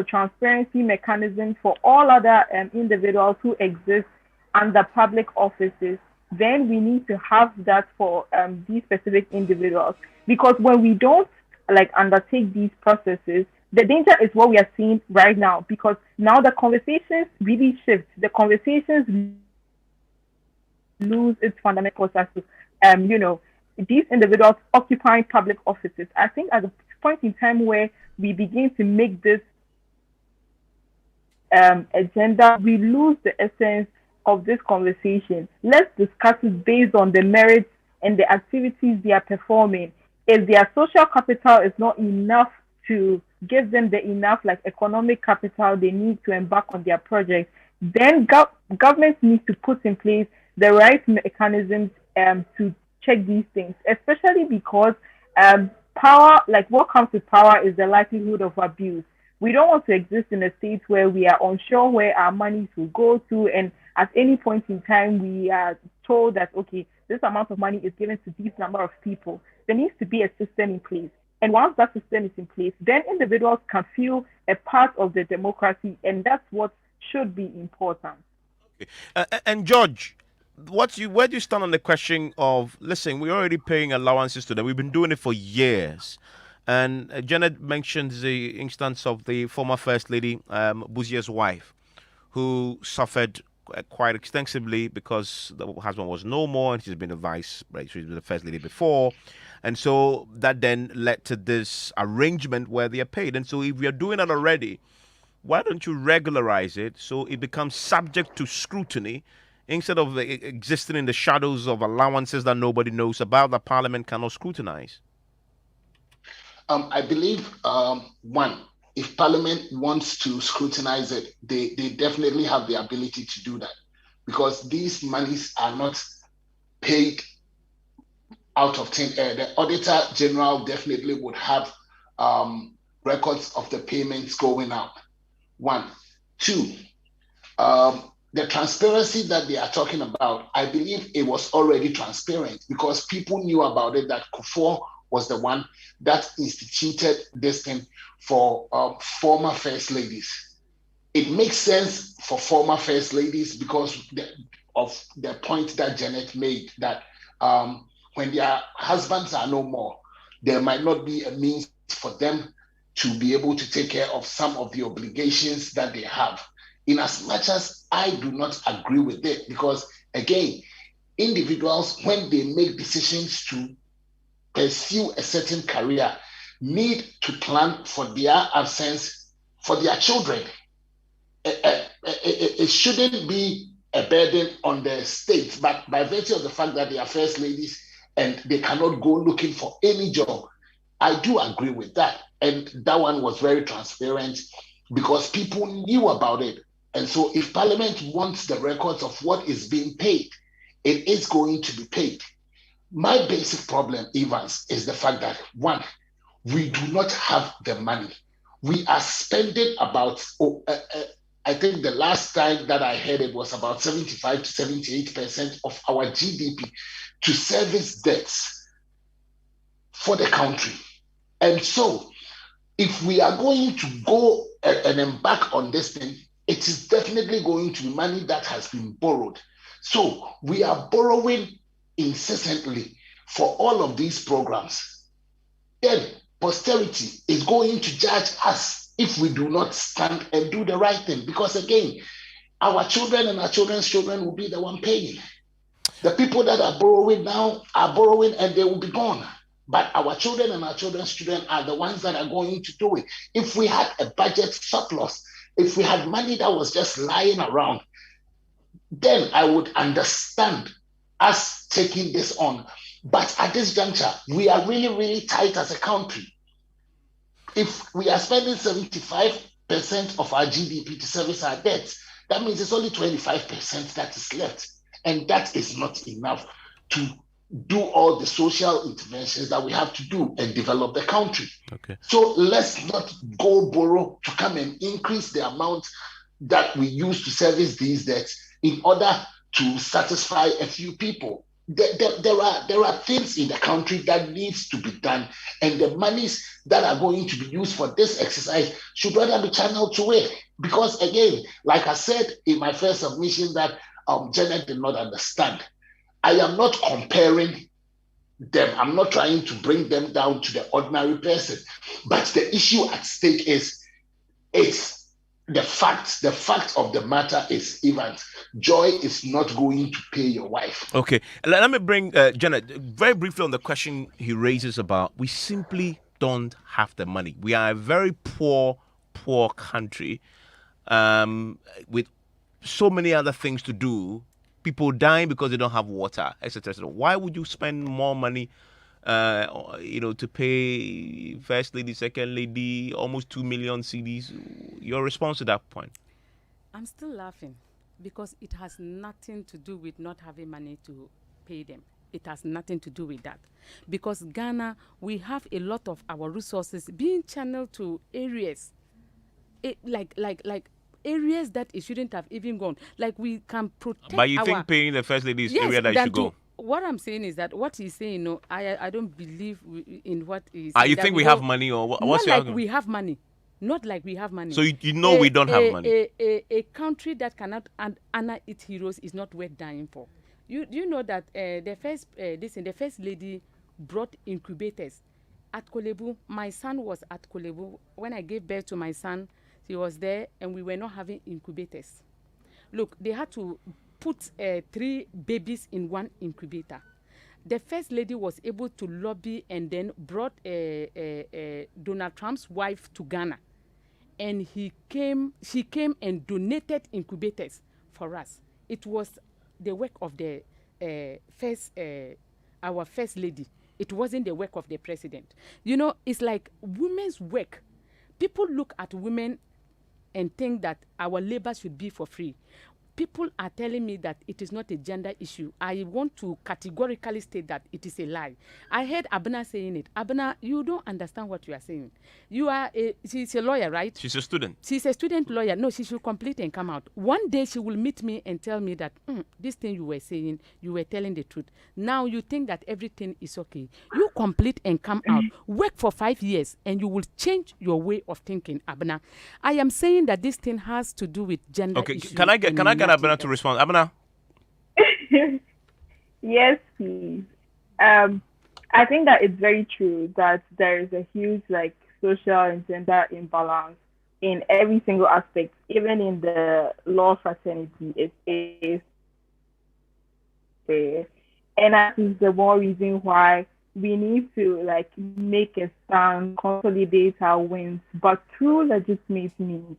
transparency mechanism for all other individuals who exist under public offices, then we need to have that for these specific individuals. Because when we don't like undertake these processes, the danger is what we are seeing right now. Because now the conversations really shift. The conversations lose its fundamental as to, these individuals occupying public offices. I think at a point in time where we begin to make this agenda, we lose the essence of this conversation. Let's discuss it based on the merits and the activities they are performing. If their social capital is not enough to give them the enough like economic capital they need to embark on their project, then government needs to put in place the right mechanisms to check these things, especially because power, like what comes with power is the likelihood of abuse. We don't want to exist in a state where we are unsure where our monies will go to, and at any point in time we are told that, okay, this amount of money is given to this number of people. There needs to be a system in place. And once that system is in place, then individuals can feel a part of the democracy, and that's what should be important. Okay. And George, where do you stand on the question of, listen, we're already paying allowances to them. We've been doing it for years. And Janet mentioned the instance of the former First Lady, Buzier's wife, who suffered quite extensively because the husband was no more and she's been she's been the First Lady before. And so that then led to this arrangement where they are paid. And so if we are doing it already, why don't you regularize it so it becomes subject to scrutiny instead of existing in the shadows of allowances that nobody knows about, that Parliament cannot scrutinize? I believe, one, if Parliament wants to scrutinize it, they definitely have the ability to do that, because these monies are not paid out of thin air. The Auditor General definitely would have records of the payments going out. One. Two, the transparency that they are talking about, I believe it was already transparent because people knew about it, that Kufuor was the one that instituted this thing for former First Ladies. It makes sense for former First Ladies because of the point that Janet made, that when their husbands are no more, there might not be a means for them to be able to take care of some of the obligations that they have. In as much as I do not agree with it, because again, individuals, when they make decisions to pursue a certain career, need to plan for their absence for their children. It shouldn't be a burden on the state, but by virtue of the fact that they are First Ladies and they cannot go looking for any job, I do agree with that. And that one was very transparent because people knew about it. And so if Parliament wants the records of what is being paid, it is going to be paid. My basic problem, Evans, is the fact that, one, we do not have the money. We are spending about, I think the last time that I heard it was about 75 to 78% of our GDP to service debts for the country. And so if we are going to go and embark on this thing, it is definitely going to be money that has been borrowed. So we are borrowing incessantly for all of these programs. Then posterity is going to judge us if we do not stand and do the right thing. Because again, our children and our children's children will be the one paying. The people that are borrowing now are borrowing and they will be gone. But our children and our children's children are the ones that are going to do it. If we had a budget surplus, if we had money that was just lying around, then I would understand us taking this on. But at this juncture, we are really, really tight as a country. If we are spending 75% of our GDP to service our debts, that means it's only 25% that is left. And that is not enough to do all the social interventions that we have to do and develop the country. Okay. So let's not go borrow to come and increase the amount that we use to service these debts in order to satisfy a few people. There are things in the country that needs to be done, and the monies that are going to be used for this exercise should rather be channeled to it. Because again, like I said in my first submission that Janet did not understand, I am not comparing them. I'm not trying to bring them down to the ordinary person. But the issue at stake is it's the fact of the matter is, Evans, Joy is not going to pay your wife. Okay, let me bring Janet very briefly on the question he raises about we simply don't have the money. We are a very poor country with so many other things to do. People dying because they don't have water, etc. Why would you spend more money to pay first lady, second lady, almost 2 million CDs? Your response to that point? I'm still laughing because it has nothing to do with not having money to pay them. It has nothing to do with that. Because Ghana, we have a lot of our resources being channeled to areas, like areas that it shouldn't have even gone. Like we can protect. But you think paying the first lady is area that should go? What I'm saying is that what he's saying, no, I don't believe in what he's saying. You think we have money, or what's your argument? We have money. Not like we have money. So we don't have money. A country that cannot honor its heroes is not worth dying for. You know that the first lady brought incubators at Kolebu. My son was at Kolebu when I gave birth to my son. He was there, and we were not having incubators. Look, they had to put 3 babies in one incubator. The first lady was able to lobby and then brought Donald Trump's wife to Ghana, and she came and donated incubators for us. It was the work of the our first lady. It wasn't the work of the president. You know, it's like women's work. People look at women and think that our labor should be for free. People are telling me that it is not a gender issue. I want to categorically state that it is a lie. I heard Abena saying it. Abena, you don't understand what you are saying. She's a lawyer, right? She's a student. She's a student lawyer. No, she should complete and come out. One day she will meet me and tell me that this thing you were saying, you were telling the truth. Now you think that everything is okay. You complete and come out. Work for 5 years and you will change your way of thinking, Abena. I am saying that this thing has to do with gender issues. Can I get Abena to respond? Abena? Yes, please. I think that it's very true that there is a huge social and gender imbalance in every single aspect, even in the law fraternity. It is there. And that is the more reason why we need to make a stand, consolidate our wins, but through legitimate means.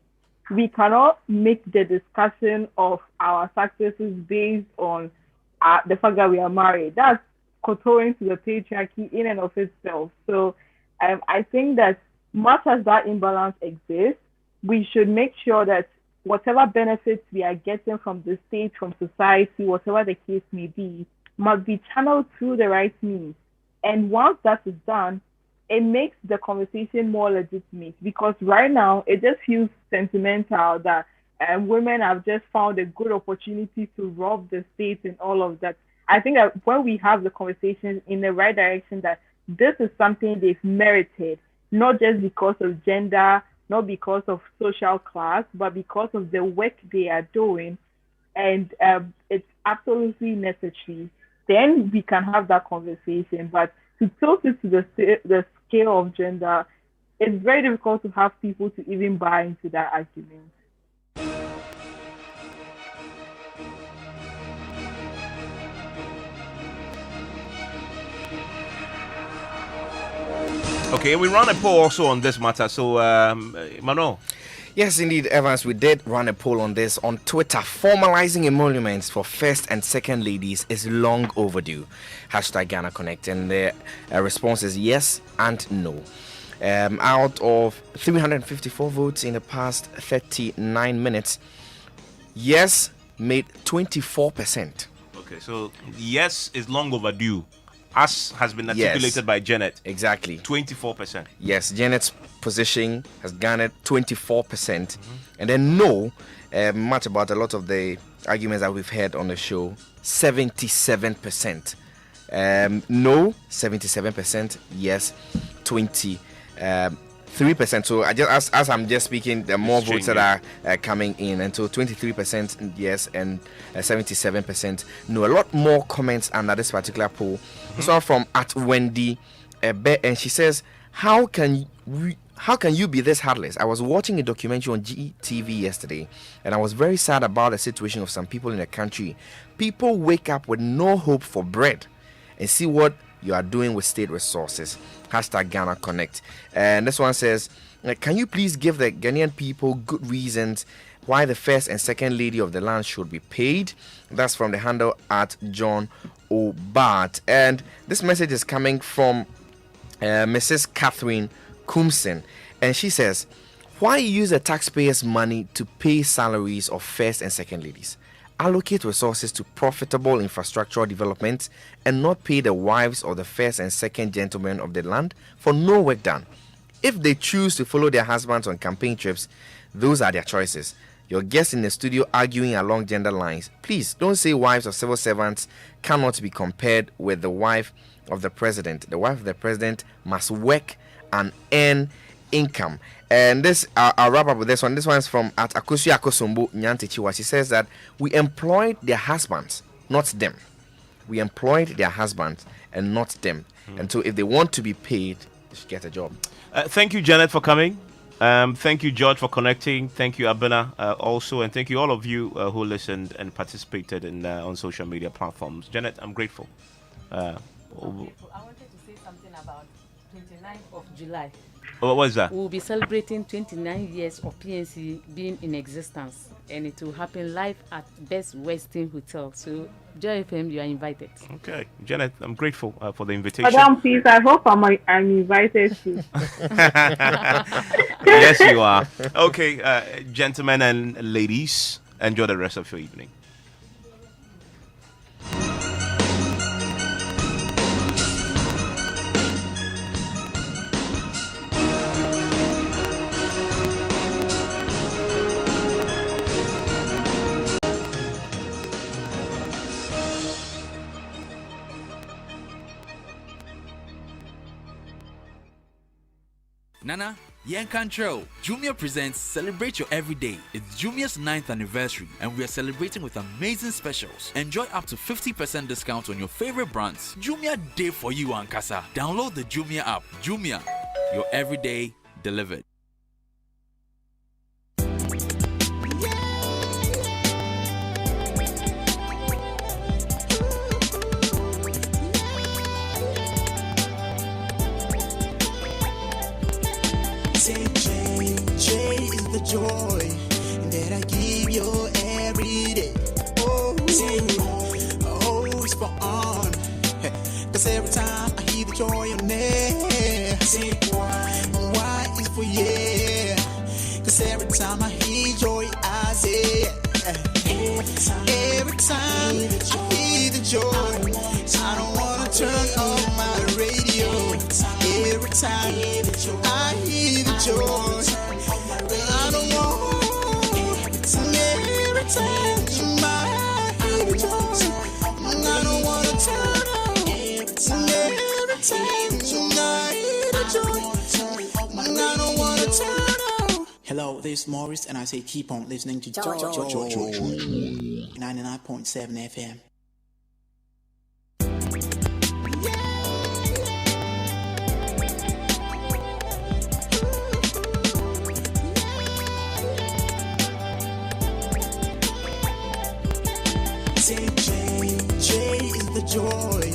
We cannot make the discussion of our successes based on the fact that we are married. That's kowtowing to the patriarchy in and of itself. So I think that much as that imbalance exists, we should make sure that whatever benefits we are getting from the state, from society, whatever the case may be, must be channeled through the right means. And once that is done, it makes the conversation more legitimate, because right now it just feels sentimental that women have just found a good opportunity to rob the state and all of that. I think that when we have the conversation in the right direction, that this is something they've merited, not just because of gender, not because of social class, but because of the work they are doing, and it's absolutely necessary, then we can have that conversation. But to tilt it to the scale of gender, it's very difficult to have people to even buy into that argument. Okay, we run a poll also on this matter. So, Mano. Yes, indeed, Evans, we did run a poll on this on Twitter. Formalizing emoluments for first and second ladies is long overdue. Hashtag Ghana Connect. And the response is yes and no. Out of 354 votes in the past 39 minutes, yes made 24%. Okay, so yes is long overdue. as has been articulated by Janet. Exactly. 24%. Yes, Janet's position has garnered 24%. And then no, much about a lot of the arguments that we've heard on the show, 77%. No, 77%. Yes, 23%. So I just as I'm just speaking, there are more votes that are coming in, and so 23% yes and 77% no. A lot more comments under this particular poll. This one from @Wendy, and she says, "How can you be this heartless? I was watching a documentary on GTV yesterday, and I was very sad about the situation of some people in the country. People wake up with no hope for bread, and see what you are doing with state resources." #Ghana Connect. And this one says, "Can you please give the Ghanaian people good reasons why the first and second lady of the land should be paid?" That's from the handle @John Obat. And this message is coming from Mrs. Catherine Kumsen, and she says, "Why use the taxpayers' money to pay salaries of first and second ladies? Allocate resources to profitable infrastructural development and not pay the wives of the first and second gentlemen of the land for no work done. If they choose to follow their husbands on campaign trips, those are their choices. Your guests in the studio arguing along gender lines, please don't say wives of civil servants cannot be compared with the wife of the president. The wife of the president must work and earn income." And this, I'll wrap up with this one. This one is from @Akosu Akosombo Nyantichiwa. She says that we employed their husbands, not them. We employed their husbands and not them. And so if they want to be paid, they should get a job. Thank you, Janet, for coming. Thank you, George, for connecting. Thank you, Abena, also. And thank you, all of you who listened and participated in on social media platforms. Janet, I'm grateful. I wanted to say something about 29th of July. What was that? We'll be celebrating 29 years of PNC being in existence, and it will happen live at Best Western Hotel. So, Joy FM, you are invited. Okay, Janet, I'm grateful for the invitation. Madam, please, I hope I'm invited too. Yes, you are. Okay, gentlemen and ladies, enjoy the rest of your evening. Nana, Yen Control. Jumia presents Celebrate Your Everyday. It's Jumia's 9th anniversary, and we are celebrating with amazing specials. Enjoy up to 50% discount on your favorite brands. Jumia Day for you, Ankasa. Download the Jumia app. Jumia, your everyday delivered. J is the joy that I give you every day. Oh, it's for on. Cause every time I hear the joy in there. Why is for yeah. Cause every time I hear joy, I say every time I hear the joy, I don't wanna turn off my radio. Every time I hear the joy, I don't want. Every time I hear the joy, I don't wanna turn off. Every time I hear the joy, I don't wanna turn off. Hello, this is Morris, and I say keep on listening to George 99.7 FM. J is the joy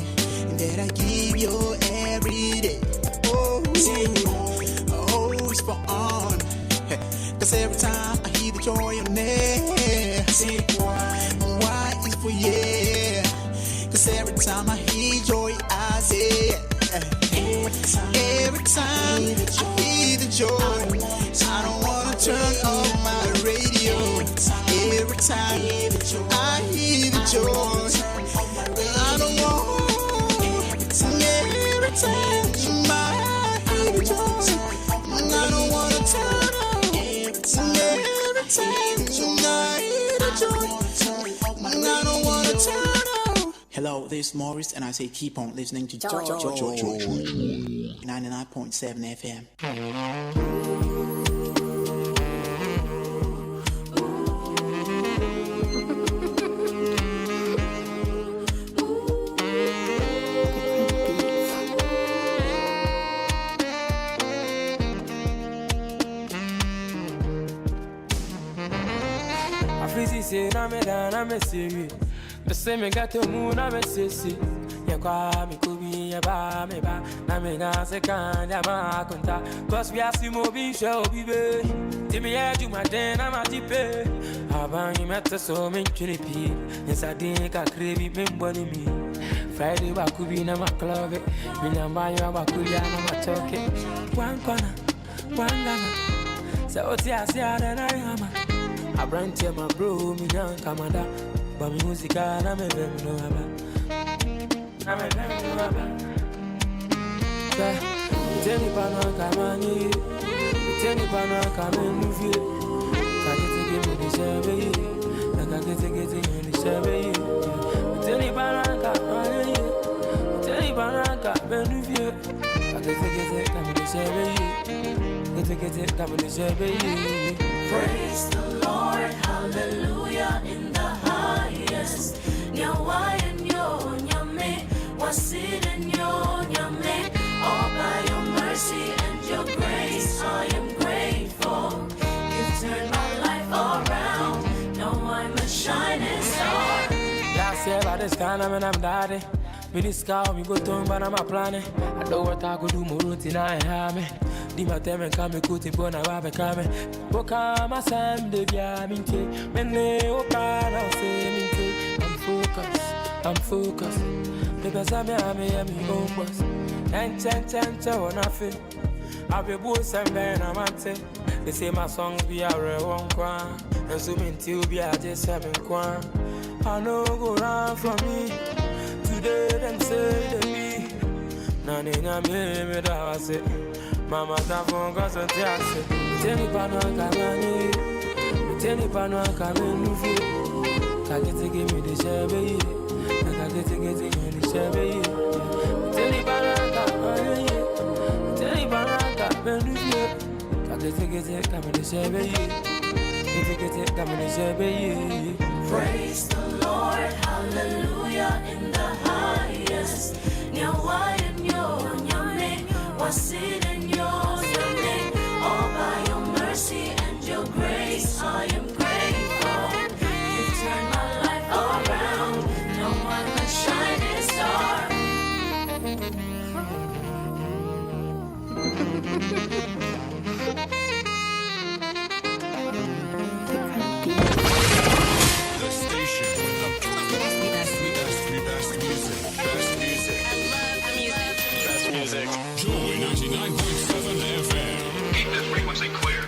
that I give you every day. Oh, it's for on. Cause every time I hear the joy in there. Why is for yeah. Cause every time I hear joy, I say every time I hear the joy, I don't wanna turn off my radio. Every time I hear the joy, I don't want. This is Morris, and I say keep on listening to George 99.7 FM. Say na me da na me serious. The same got to moon na me sissy. Ya kwa mi kubi ya ba me ba. Na me na se kan ya ma konta. Cause we are si mo bi show bi be. Timi ya do my den na ma tipe. Aban you met so me chiripi. Insa din ka krebi me mboni mi. Friday ba kubi na ma club. Mi na ba yo ba kubi na ma choke. One corner, one gana. So oti asia na na yama. I brand here my bro, me young Kamada. But me music, I'm a very no aba. I'm a very no aba. Tell me, Pana, come on, you. Tell me, Pana, come and move you. Can you take me the survey? I can get in the survey. Tell me, Pana, come on, you. Tell me, Pana, come and move you. I can take it, come in the survey. Get it, come in the survey. Praise the Lord, hallelujah in the highest. Nyawa and yo nyame, was it in yo nyame? All by your mercy and your grace, I am grateful. You've turned my life around. Now I'm a shining star. Last year by this time I'm daddy. Me this car, me go to but I'm a planning. I know what I could do more routine I have me. Di matem and come cutting for na babe come. Boka my sam de via minte. Mene oka na say minte. I'm focused. Because I'm home boss. And ten on nothing. I'll be boss and ben I'm ante. They say my songs be a real one crown. And so minty be a just 7 crown. I know go round from me. Today them say they be. Nani na me da say. Mama ta fonga so te ase. Teni pano kamani. Teni pano kamani nufi. Kagete give me the shabby. Kagete give me the shabby. Teni pano kamani. Teni pano kamani nufi. Kagete give me the shabby. Kagete give me the shabby. Praise the Lord, hallelujah in the highest. Nyawa and yo nyame, was it in your name? All by your mercy and your grace, I am grateful. You've turned my life around. Now I'm a shining star. The station with the best music. Best music. I love the music. Best music. Joy 99.7 FM. Keep this frequency clear.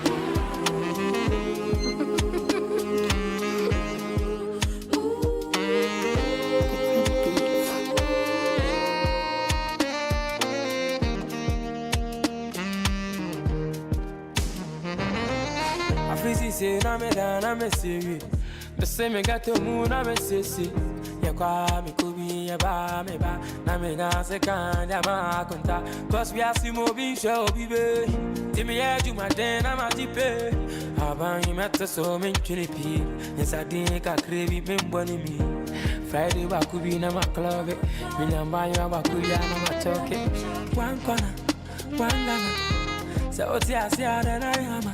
I feel say na me da na me serious. The same got to moon na me sissy. Ya kwa mi kubi ya ba me ba. Na me na se kan ya ma konta. Cause we are si mo bi show bi be. Timi ya do my den na ma tipe. Aban you met so me chiripi. Insa din ka krebi me mboni mi. Friday ba kubi na ma club. Mi na ba yo ba kubi na ma choke. One corner, one gana. So oti asia na yama.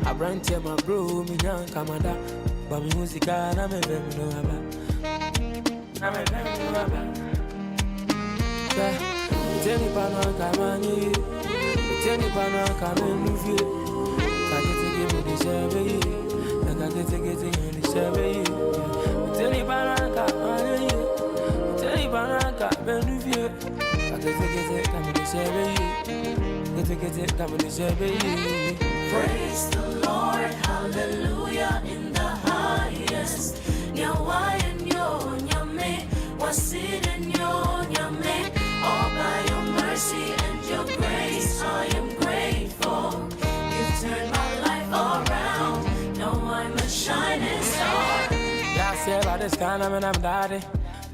I brand here my bro, me young Kamada. But me music, I'm a very no aba. I'm a very no aba. Tell me, Pana, come on, you. Tell me, Pana, come and move you. Can you take me the survey? I can get in the survey. Tell me, Pana, come on, you. Tell me, Pana, come and move you. I can take the survey. Come in the survey. Praise the Lord, hallelujah in the highest. Nyawa and yo nyame, was it in yo nyame? All by your mercy and your grace, I am grateful. You've turned my life around. Now I'm a shining star. Last year by this time I'm daddy.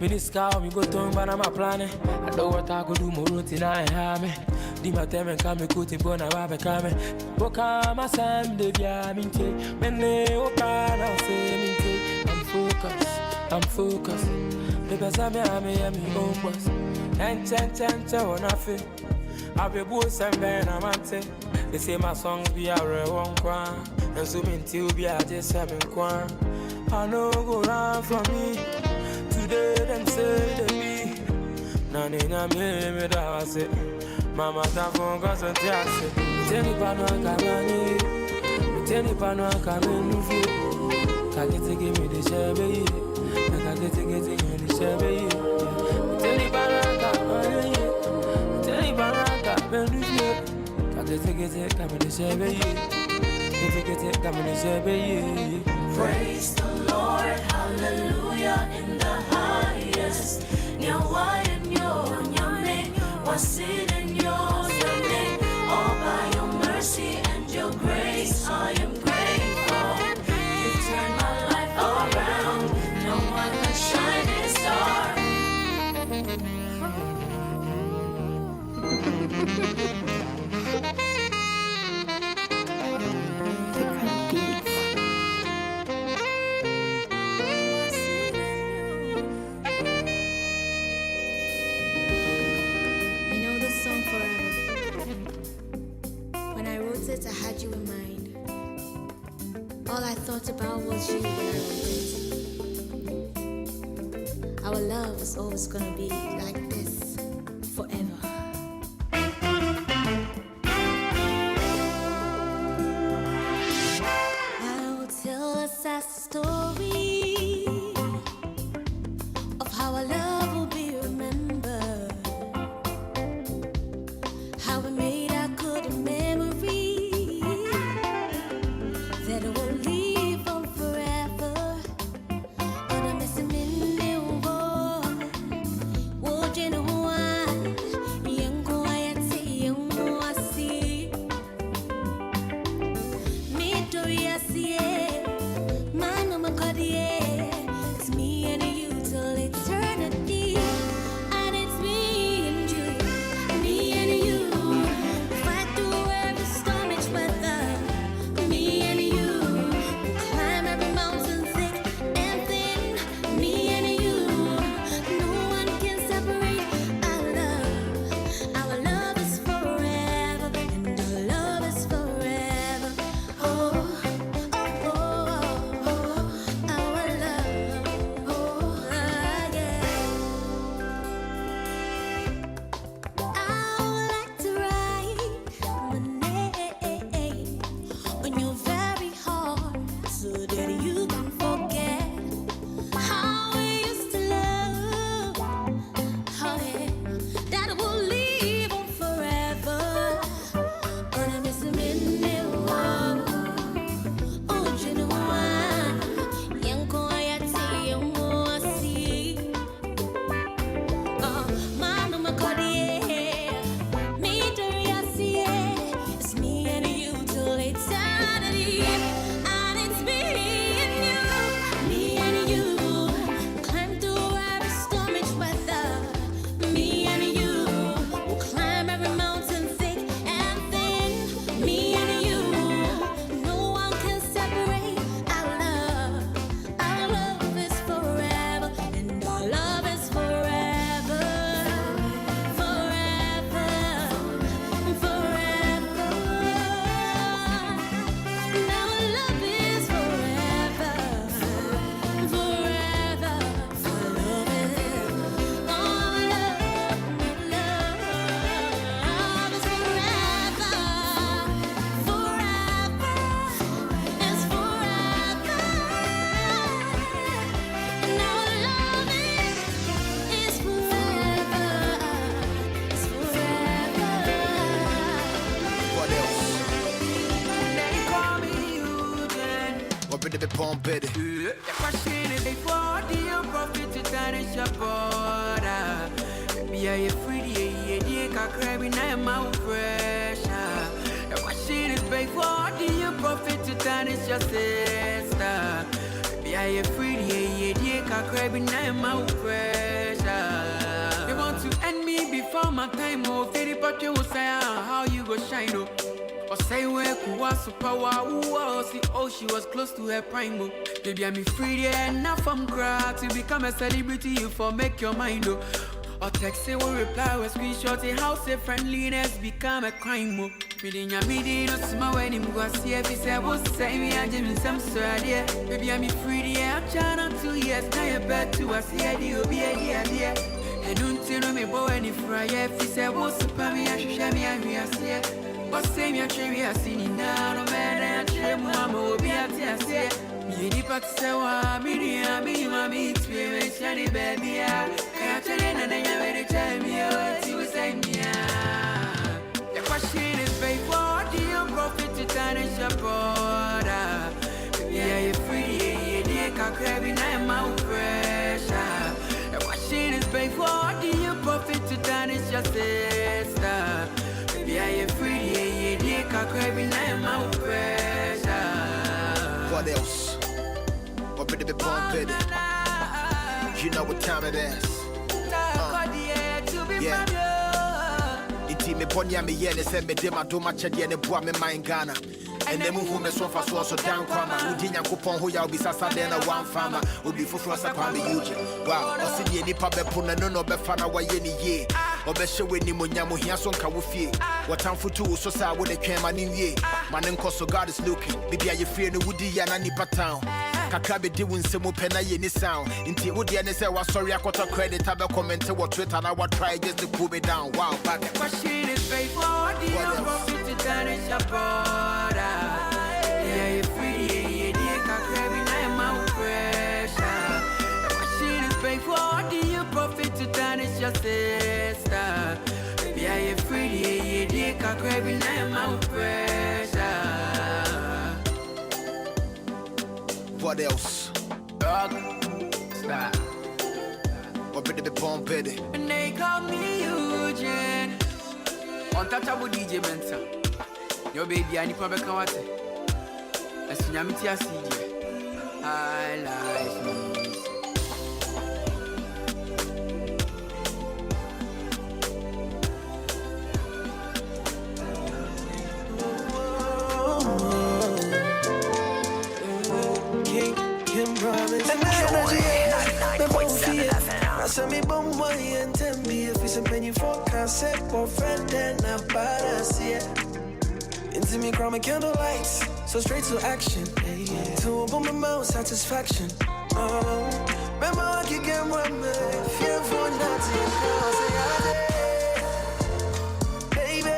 Miniska, we go to Banama planet. I know what I could do more routine. I have me. Dima Temen come cutting Bona Rabe Kame. Boka, my Sam, the Biaminte. Mene, Opana, say, I'm focused. The best I am own boss. And 10 on a fit. I'll be boss and ben amante. They say my songs be a real one crown. And so mean to be a just 7 crown. I know go round for me. Today them say they be. None in a me that I say. Mama Tafon goes and tells it. Tell Pano Carani. Tell Pano Carani. Can you give me the shabby? I get to get in the shabby. Tell Pano Carani. Tell Pano Carani. Can you get it? Come in the shabby. Get it, come in the shabby. Praise the Lord, hallelujah in the highest. Was it in your name? All by your mercy and your grace, I am grateful. You turned my life around. No one can shine this star. I had you in mind. All I thought about was you when I wrote it. Our love was always gonna be like this forever. I will tell a sad story of how our love will be remembered. How we made our good memories. Better. The question is before the profit to tarnish your border. Be a free, a crab in a mouth pressure. The question is before the profit to tarnish your sister. Be a free, a craving my pressure. They want to end me before my time. Oh, very but you will say how you go shine. Oh, or say where who was super wow. See, oh, she was close to her prime. Oh, baby, I'm free there enough from crowd to become a celebrity. You for make your mind. Oh, or text say will reply with screenshot. How say friendliness become a crime. Oh, reading your media, no small when him go see if he say what's say me and Jimmy some idea. Baby, I'm free there. I'm trying 2 years now. You're back to us here. You'll be a dear. I don't tell me boy any fry. If he say what's super me, I should share me and we are here. But say me a tree, we are seen now. No matter a tree, mama will be at the me any part say wa me mommy to me shady baby. I tell you and I never tell me what you say me. The question is babe, what do you profit to tarnish your border? Yeah, you're free, you can't crave in my pressure. The question is babe, what do you profit to tarnish your sister? Yeah, you're free, you can't crave in my pressure. What else? What better be pumping? You know what time it is. Yeah. Iti me ponya me yene se me de ma do ma chede ne boa me man Ghana. And then who me so far so down kwama. Udi nyankopon ho ya obi sasa den na one farmer. Obi foforo sa kwa me yuji. Wow, osi die nipa be pona no be fa na wa ye ni ye. Obehye weni monya mo hia so nka wo fie. Watamfo tu so sa wo de twen ma ni wie. Man nko God is looking. Bibi aye free no wudi ya na nipa town. Kakra be di wunsemo pe na ye ni sound. Nti wo de ne say wa sorry akoto credit abe comment wo Twitter na wa try just to pull me down. Wow, back. Question is faithful. What do you profit to tarnish your border? Yeah, you're free, you can't crave in my pressure. The question is faithful. What do you profit to tarnish your sister? Yeah, you're free, you can't crave in my pressure. What else? Dog, stop. What better be pumping? And they call me Eugene. Untouchable DJ Mensah. Your baby, I need to come out. As soon as I see you, I like me. And my energy, me won't fear. I say me bum one and 10 me if it's a penny for cassette for friend and a badass. Into me crown my candle lights, so straight to action. To open my mouth, satisfaction. Remember I can get one man, fear for nothing, girl, say baby.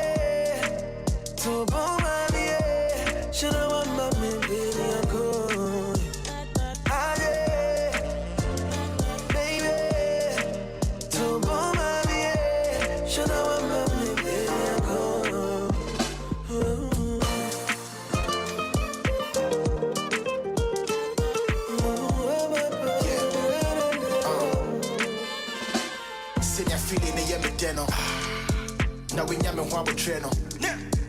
To open my ear, should I want my man, baby, I'm cool. Now we nyame ho abotwe no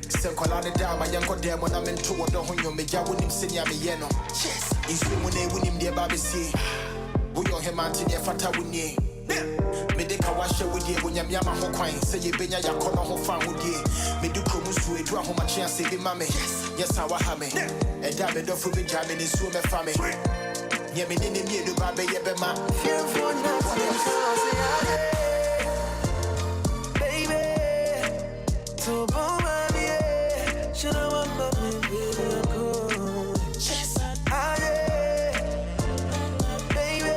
se kola ne da ma yanko dem na me nto wodo ho nyome ja wonim se nya me ye no yes isu mu na wonim de ba be sie wo yo hemante ne fata woni me de ka wa hye wodi e bonyam ya ma ho kwan se ye benya yakono ho fa wodi me du komu su edu ahoma kye ase bi ma me yes I wa ha me e da be do fu bi ja me ni su me fa me ye me ni ne mi edu ba be ye be ma fear for nothing say to bomb my should I want my baby go yes baby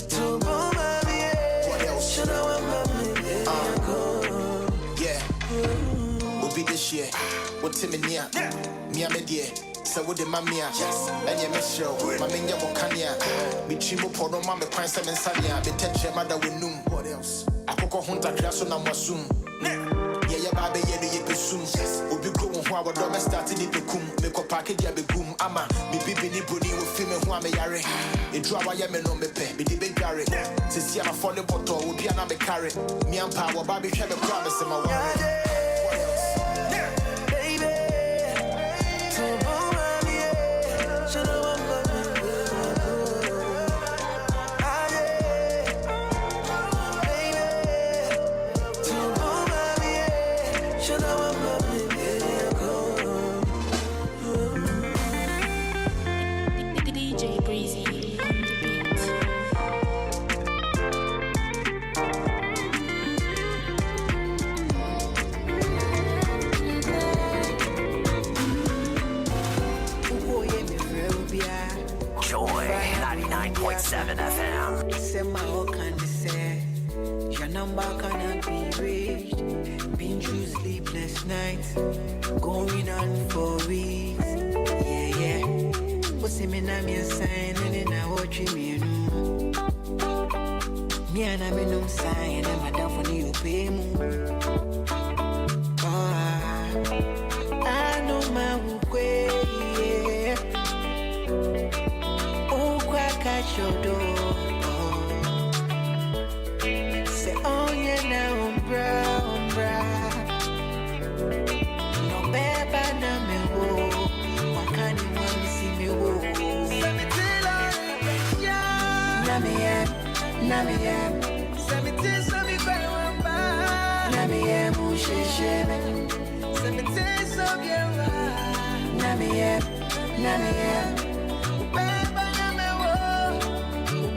to bomb my what else should I want my baby go yeah we'll be this year what Tim and Nia me am dear so with the mamia and you miss show my minya mokania me chimo pono mama kwan seven sanya be tenche mother we num what else akoko hunta kraso na mwasum yeah baby yeah no ye pesum obi go ho awodo me start ni pekum me ko package ya begum ama me bibi ni boni wo fi me ho am yare edu awa ye me no me pe me di be gare sisi am for the bottle obi na me carry me am power baby hwe me promise my worry them all can say your number cannot be reached. Been through sleepless nights, going on for weeks. Yeah. What's him in a sign and I watch me me and I'm in sign and my down for you pay more. I know my way. Oh, crack at your door. Say, oh, yeah, now I'm brown. No, baby, I'm me. Why can't you want to see me? Let me tell you, Nami, Send me taste of me cry one bar. Nami, Send me taste of your eye. Nami, Beba, Nami,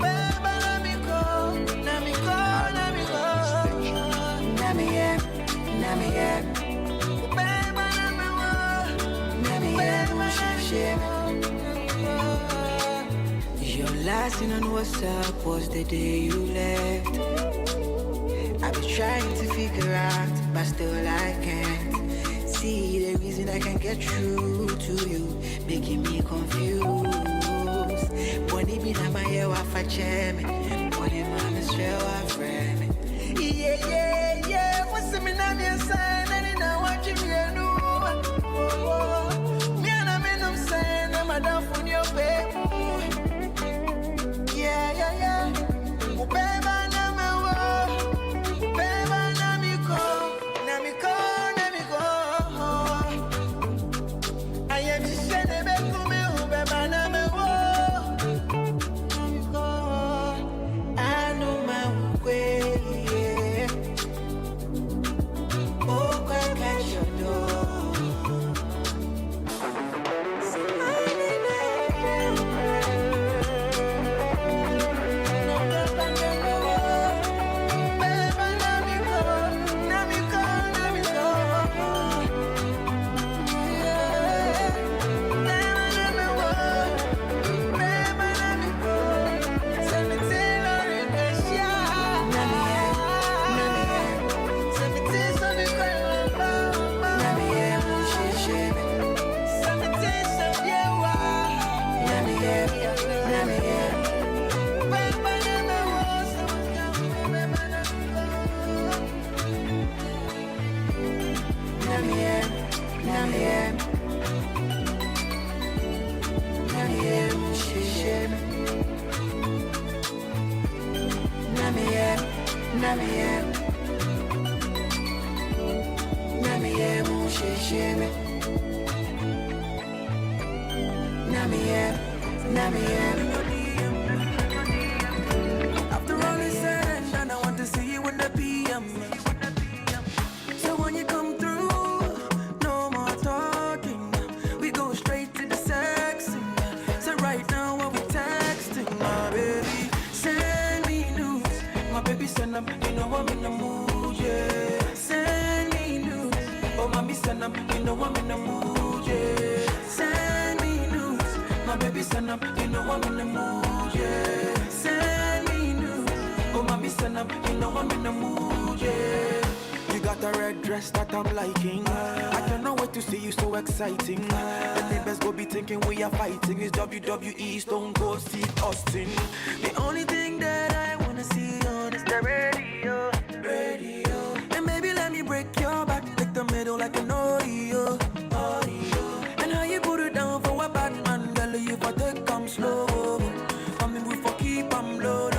Beba, Nami, go. Nami, Beba, Nami, your last thing on WhatsApp was the day you left. I've been trying to figure out, but still I can't see the reason I can't get through to you, making me confused. Bonnie be na my ear wa fa cheme, bonnie mama straight wa frame. Yeah. What's the mean I'm inside and I want you to know. Me and I'm saying I'm a down for your baby. Yeah. Ubeba na mewo, ubeba na miko. I am shene bekume ubeba na mewo. Namiko, I know my way. Oh, catch your door. After all is said and done, I want to see you in the PM. So when you come through, no more talking. We go straight to the sexing. So right now while we texting, my baby, send me news. My baby send them, you know I'm in the mood, yeah. Send me news. Oh, mommy send them, you know I'm in the mood, yeah. Send me news. My baby send them, you know I'm in the mood, yeah. Send me news. Oh, mommy send them, you know I'm in the mood, yeah. You got a red dress that I'm liking. I cannot wait to see you, so exciting. The neighbors go be thinking we are fighting. It's WWE, Stone Cold Steve Austin. The only thing that I wanna see on is the radio. And maybe let me break your back, take the middle like an Oreo. And how you put it down for a bad man, girl, you for take come slow. I mean we for keep I'm low,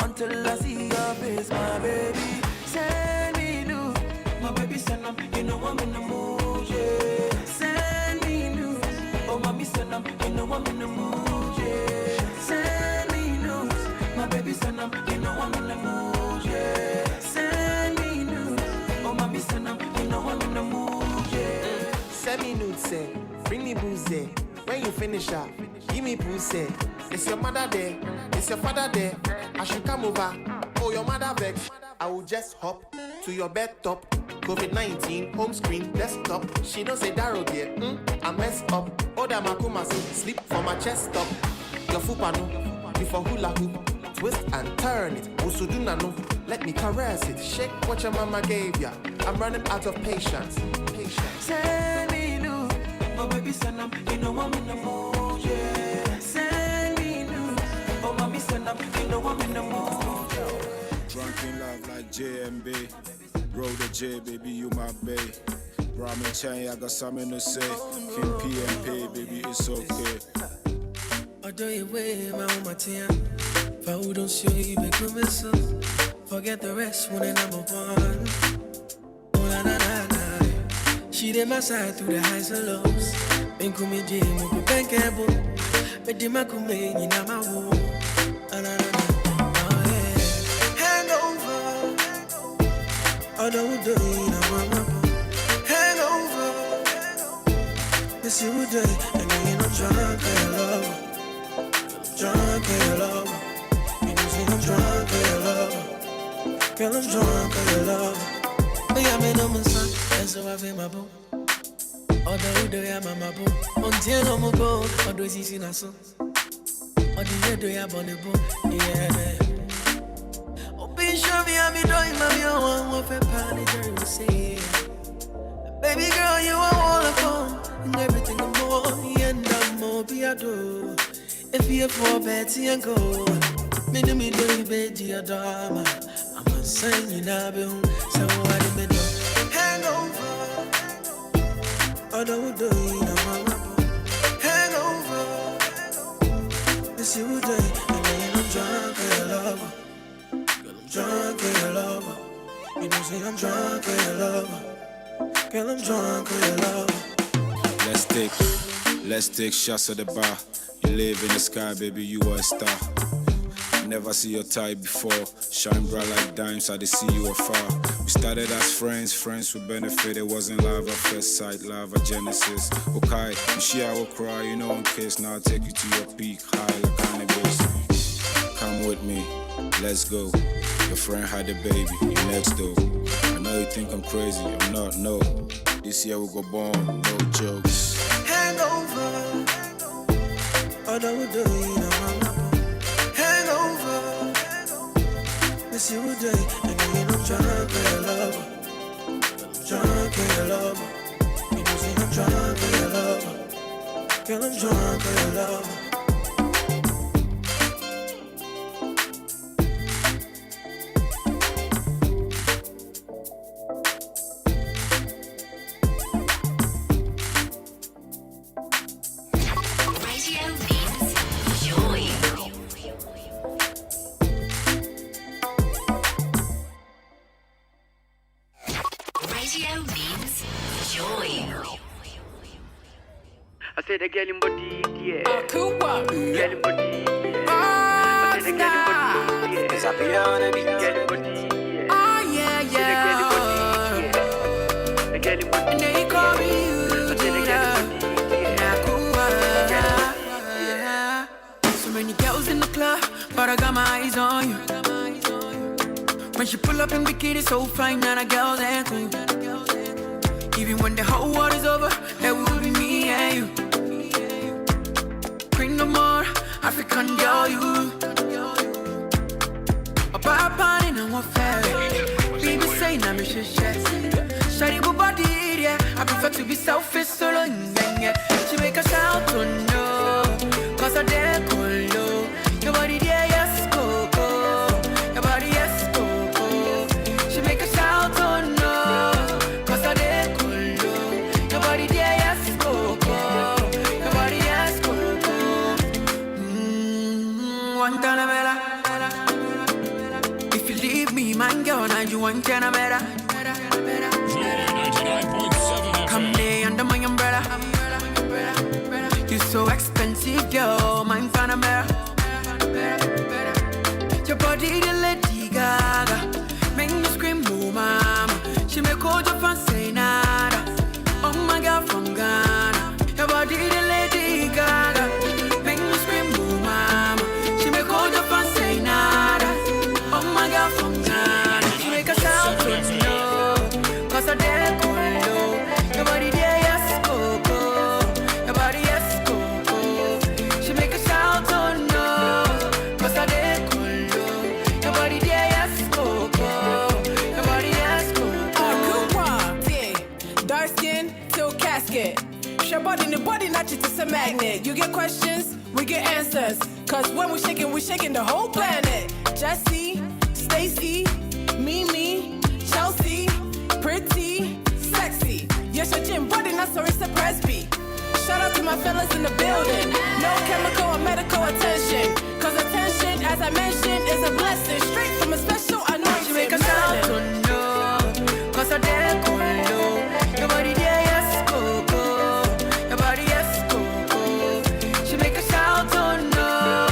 until I see your face, my baby. Send me news, my baby send them, you know I'm in the mood, yeah. Send me news, oh mommy send them, you know I'm in the mood, yeah. Send me news, my baby send them, you know I'm in the mood, yeah. Send me news, oh mommy send them, you know I'm in the mood, yeah. Send me nudes, say, bring me booze, say. When you finish up, give me pussy. It's your mother there, it's your father there. I should come over, oh your mother vex. I will just hop to your bed top. COVID-19, home screen, desktop. She don't say Daro dear, I messed up. Oda Makuma sleep for my chest top. Your fupa no, before hula hoop. twist and turn it. Usuduna no, let me caress it. Shake what your mama gave ya. I'm running out of patience. Send me new, oh baby, send up. You know I'm in the mood, yeah. Send me new, oh mommy, send up. You know I'm in the mood. Drunk in love like JMB. Roll the J, baby, you my bae. Ramen chain, I got something to say. King PMP, baby, it's okay. Although you way, my own team. If I don't show you, be good, so forget the rest when I'm number one. Oh, na na na na. She did my side through the highs and lows. Been coming, Jim, who could bank a book. But the Macume, in my home. Hangover. Although we're doing a hangover. This is what day, and I ain't no drunk, I love. Drunk, I love. You know, say I'm drunk, I love. Girl, I'm drunk, I love. I'm in my son, and so I feel my boo. Although do ya mama boo, until I'm a boo, or do you see na so? Or do you do ya bonny boo? Yeah. Oh, be sure me, I'm doing my own one for party, you say. Baby girl, you are all alone, and everything I'm more, and I'm more be a do. If you're for Betty and go, me do baby, a drama. I'm a sign you now, so what do me do? Hangover. Although we're doing a mama. Hangover. This is what day, and then I'm drunk, I love her. Girl, I'm drunk, I love her. You know, say I'm drunk, I love her. Girl, I'm drunk, I love her. Let's take shots at the bar. You live in the sky, baby, you are a star. Never see your type before. Shine bright like dimes, I did see you afar. We started as friends with benefit. It wasn't love at first sight, love at Genesis. Okay, you see I will cry, you know in case. Now I'll take you to your peak, high like cannabis. Come with me, let's go. Your friend had a baby, you next door. I know you think I'm crazy, I'm not, no. This year we'll go born, no jokes. Hangover. Although we're doing a mama. Hangover. This is what day, and I ain't no drunk, I love her. Drunk, I love her. You know, say I'm drunk, I love her. Girl, I'm drunk, I love her. I said the girl in body, yeah. Cool one. Girl in body, yeah. I said the girl in body, yeah. Girl in body, yeah. Oh yeah, yeah. The girl in body, and they call me you. So many girls in the club, but I got my eyes on you. When she pull up in bikini, so fine, now the girls ain't cool. Even when the whole world is over, that will be me and you. Bring no more African girl, you. A bad party, no one fair. Baby say, nah, me shit. Shawty with body, yeah. I prefer to be selfish, solo, yeah. She make a shout, oh no. Cause I dare go low. Your body, yeah, yes, go, go. Your body, yes, go, go. She make a shout, oh no. Cause I dare go low. Your body, yeah, yes, go, go. Your body, yes, go, go. Guantanamera. If you leave me, man, girl, now you want Guantanamera. Come lay under my umbrella. You so expensive, girl, mine Panamera. Your body, the Lady Gaga. Make me scream, oh mama. She make all your fans say nada. Oh my girl from Ghana. Your body, the Lady Gaga. Make me scream, oh mama. She make all your fans say nada. Oh my girl from Ghana. She make a shout to no. Cause I dare go low. Your body, there, yes, go, go. Your body, yes, go, go. basket. Your body, the body, not just a magnet. You get questions, we get answers. Cause when we're shaking the whole planet. Jesse, Stacy, Mimi, Chelsea, pretty, sexy. Yes, your gym body, not sorry, it's a Presby. Shout out to my fellas in the building. No chemical or medical attention. Cause attention, as I mentioned, is a blessing. Straight from a special anointing. She make a shout to know. Cause I dare go low. Your body there, yes, go, go. Your body, yes, go, go. She make a shout to know.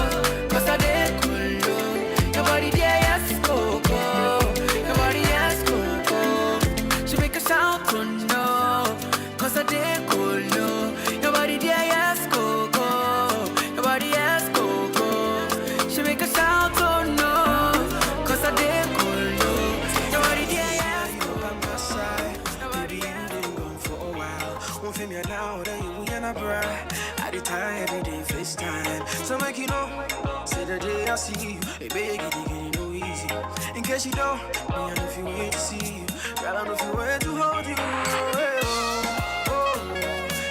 Cause I dare go low. Your body there, yes, go, go. Your body, yes, go, go. She make a shout to know. Cause I dare go low. Your body there, yes, go, go. Your body, yes, go, go. She make a shout to know. Cause I dare go low. Your body there, yes, go, by my side. Baby, you've been gone for a while. Won't feel me now, then you and I bright. I did time every day, FaceTime. So make you know, say the day I see you, hey baby, get it no easy. In case you don't, me I know if you wait to see you. Girl, I know if you wait to hold you. Hey, oh, oh.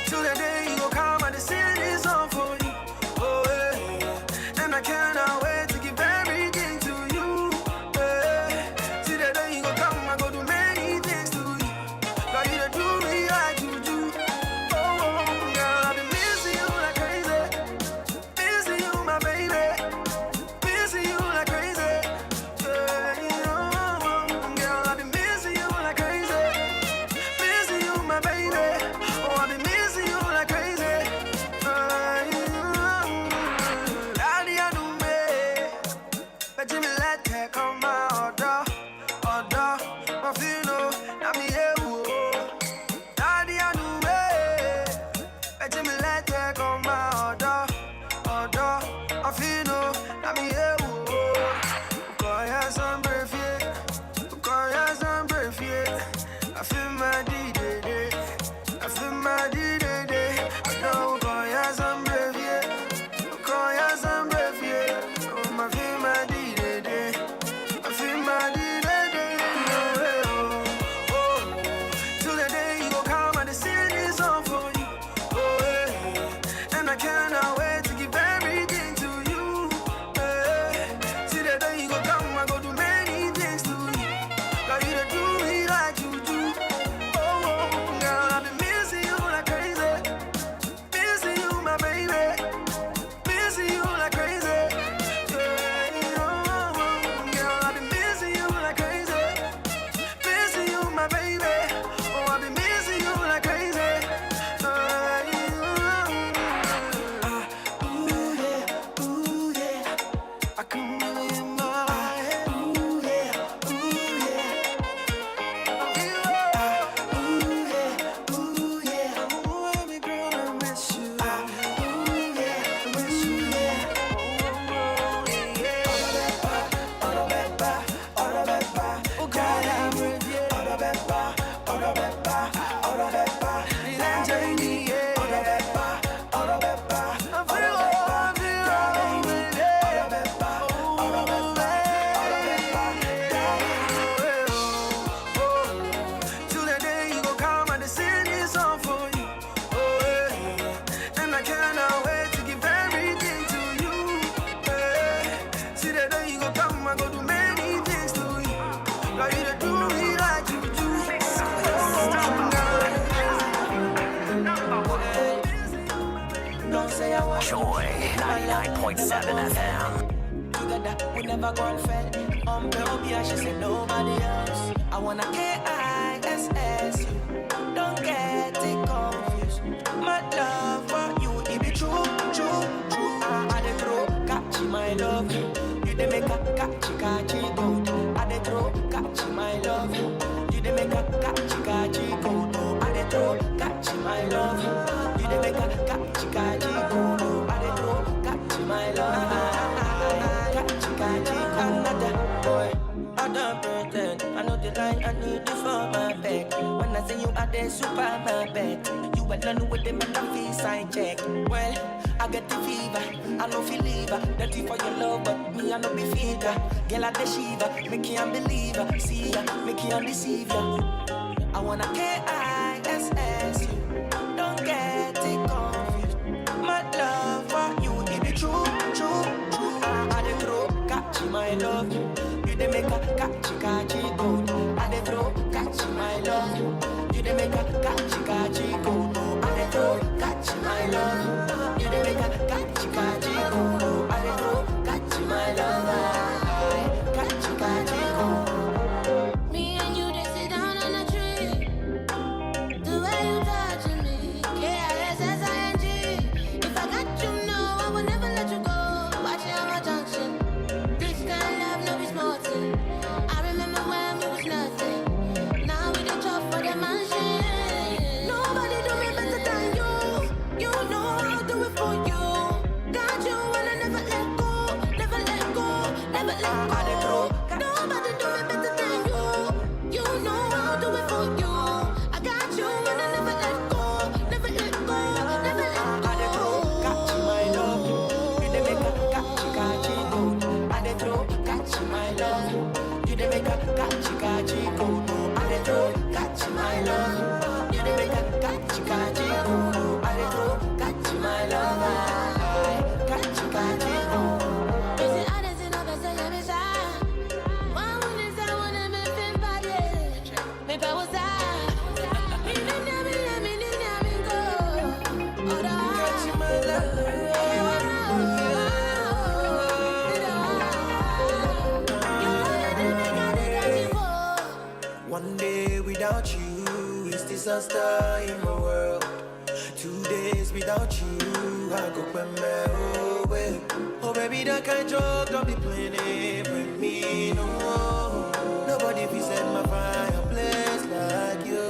Till the day you go come and the city is on for you. Oh, hey, and I cannot wait to give everything to you. Hey, till the day you go come, I go do many things to you. Girl, you don't do me like you do. Oh, girl, I've been missing you like crazy. Missing you, my baby. Missing you like crazy. Yeah, girl, I've been missing you like crazy. Missing you, my baby. Oh, I've been missing you like crazy. Daddy, I do me. But you me let take on my order. Order. My funeral, not me, yeah. Daddy, I do me. But you me let take on my order. Order. My funeral, not me, yeah. Call some breath, yeah. Call some breath, yeah. I feel my D-Day. I feel my D-Day. I know call some breath, yeah. Call some breath, yeah. Oh, I feel my D-Day. I feel my D-Day. Oh, oh. Till the day you go come and the city's on for you. Oh, yeah. And I cannot wait to give everything to you. Hey. Till the day you go come, I go do many things to you. Girl, you don't do me like you do. Oh, girl, I've been missing you like crazy. Missing you, my baby. Missing you like crazy. Yeah, girl, I've been missing you like crazy. Missing you, my baby. Oh, I've been missing you like crazy. Ooh, yeah, ooh, yeah. I can really in my head. Ooh, yeah, ooh, yeah. Ooh, yeah, ooh, baby girl, I miss you. Ooh, yeah, I miss you, yeah. Oh, God, I'm with you. Till the day you go come and the city's on for you. Oh, yeah. And I cannot wait to give everything to you. Hey. See the day you go come, I go do many things to you. Girl, you don't do me like you do. Don't say I want Joy 99.7 FM. together, we never gonna fail. Baby, she said nobody else. I wanna KISS you. Don't get it confused. My love for you, it be true, true, true. I dey throw, catch my love. You dey make a catchy gold. I dey throw, catch my love. You dey make a catchy gold. I dey throw, catch my love. You dey make a catchy gold. I dey throw, catch my love. Another boy, I don't pretend. I know the line, I need you for my bed. When I say you are the super my bed, you alone with the make a feel sign check. Well, I get the fever, I know feel lever. Dirty for your love, but me I know be feeder. Girl at the shiva, make you unbeliever. See ya, make you undeceive ya. I wanna KISS you. star in my world. 2 days without you, I go by my way. Oh baby, that kind of joke, don't be playing it with me no more. Nobody be set my fireplace like you.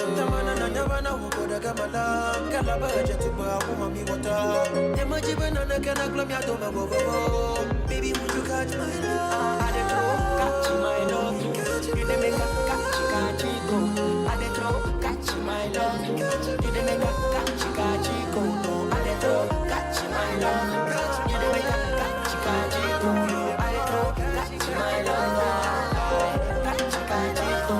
Nyamana who go to Gamala, Calabaja to Babu, me water. Yamaji banana can I glom ya doma go. Baby, would you catch my love? I catch my love. You didn't make a catch go. I catch my love. You didn't make a catch go. I catch my love. You didn't make a catch go. I catch my love. Catch go.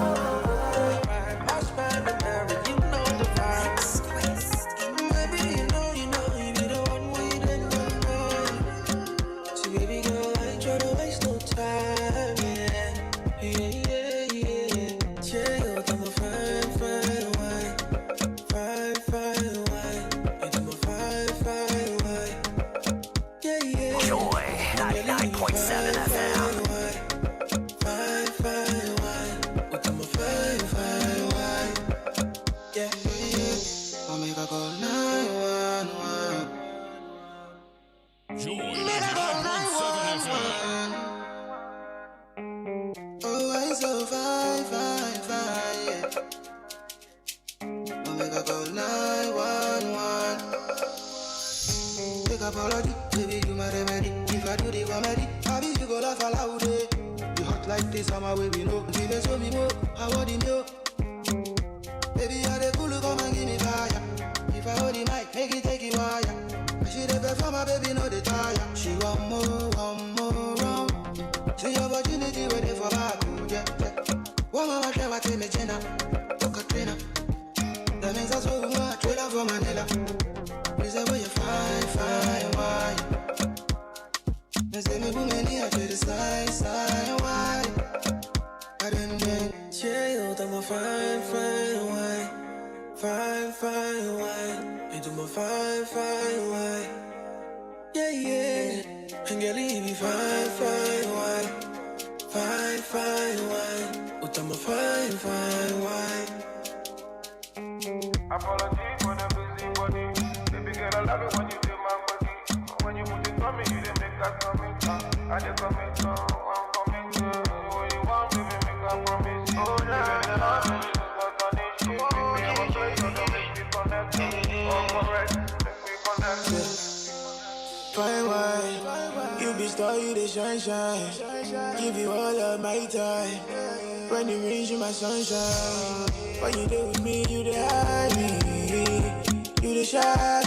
Apology, baby, you my remedy. If I do the comedy, I be you go laugh aloud. You hot like this, I'm away, we know. Give me show me more, I want him know. Baby, I the cool, come and give me fire. If I hold the mic, make it take it wire. She the perform, my baby, know the tire. She want more, round. See your opportunity waiting for back, yeah. One mama try what me Jenna, to Katrina. That means that's what we want, trailer for Manila. Is that where you fine, why? Let's let me boom in here to the side, why? I didn't get jail, I'm a fine, why? Fine, why? Into my fine, why? Yeah. And girl, you be fine, why? Fine, why? But I'm a fine, why? Apology for the busy body. Girl, I love it when you feel my body. When you put it on me, you didn't make that coming. I did coming, so I'm coming. When you want, baby, make a promise. Oh, yeah, fine wine, you be star, you the shine. Give you all of my time. When you reach, you my sunshine. When you there with me, you the hide me. You the shine.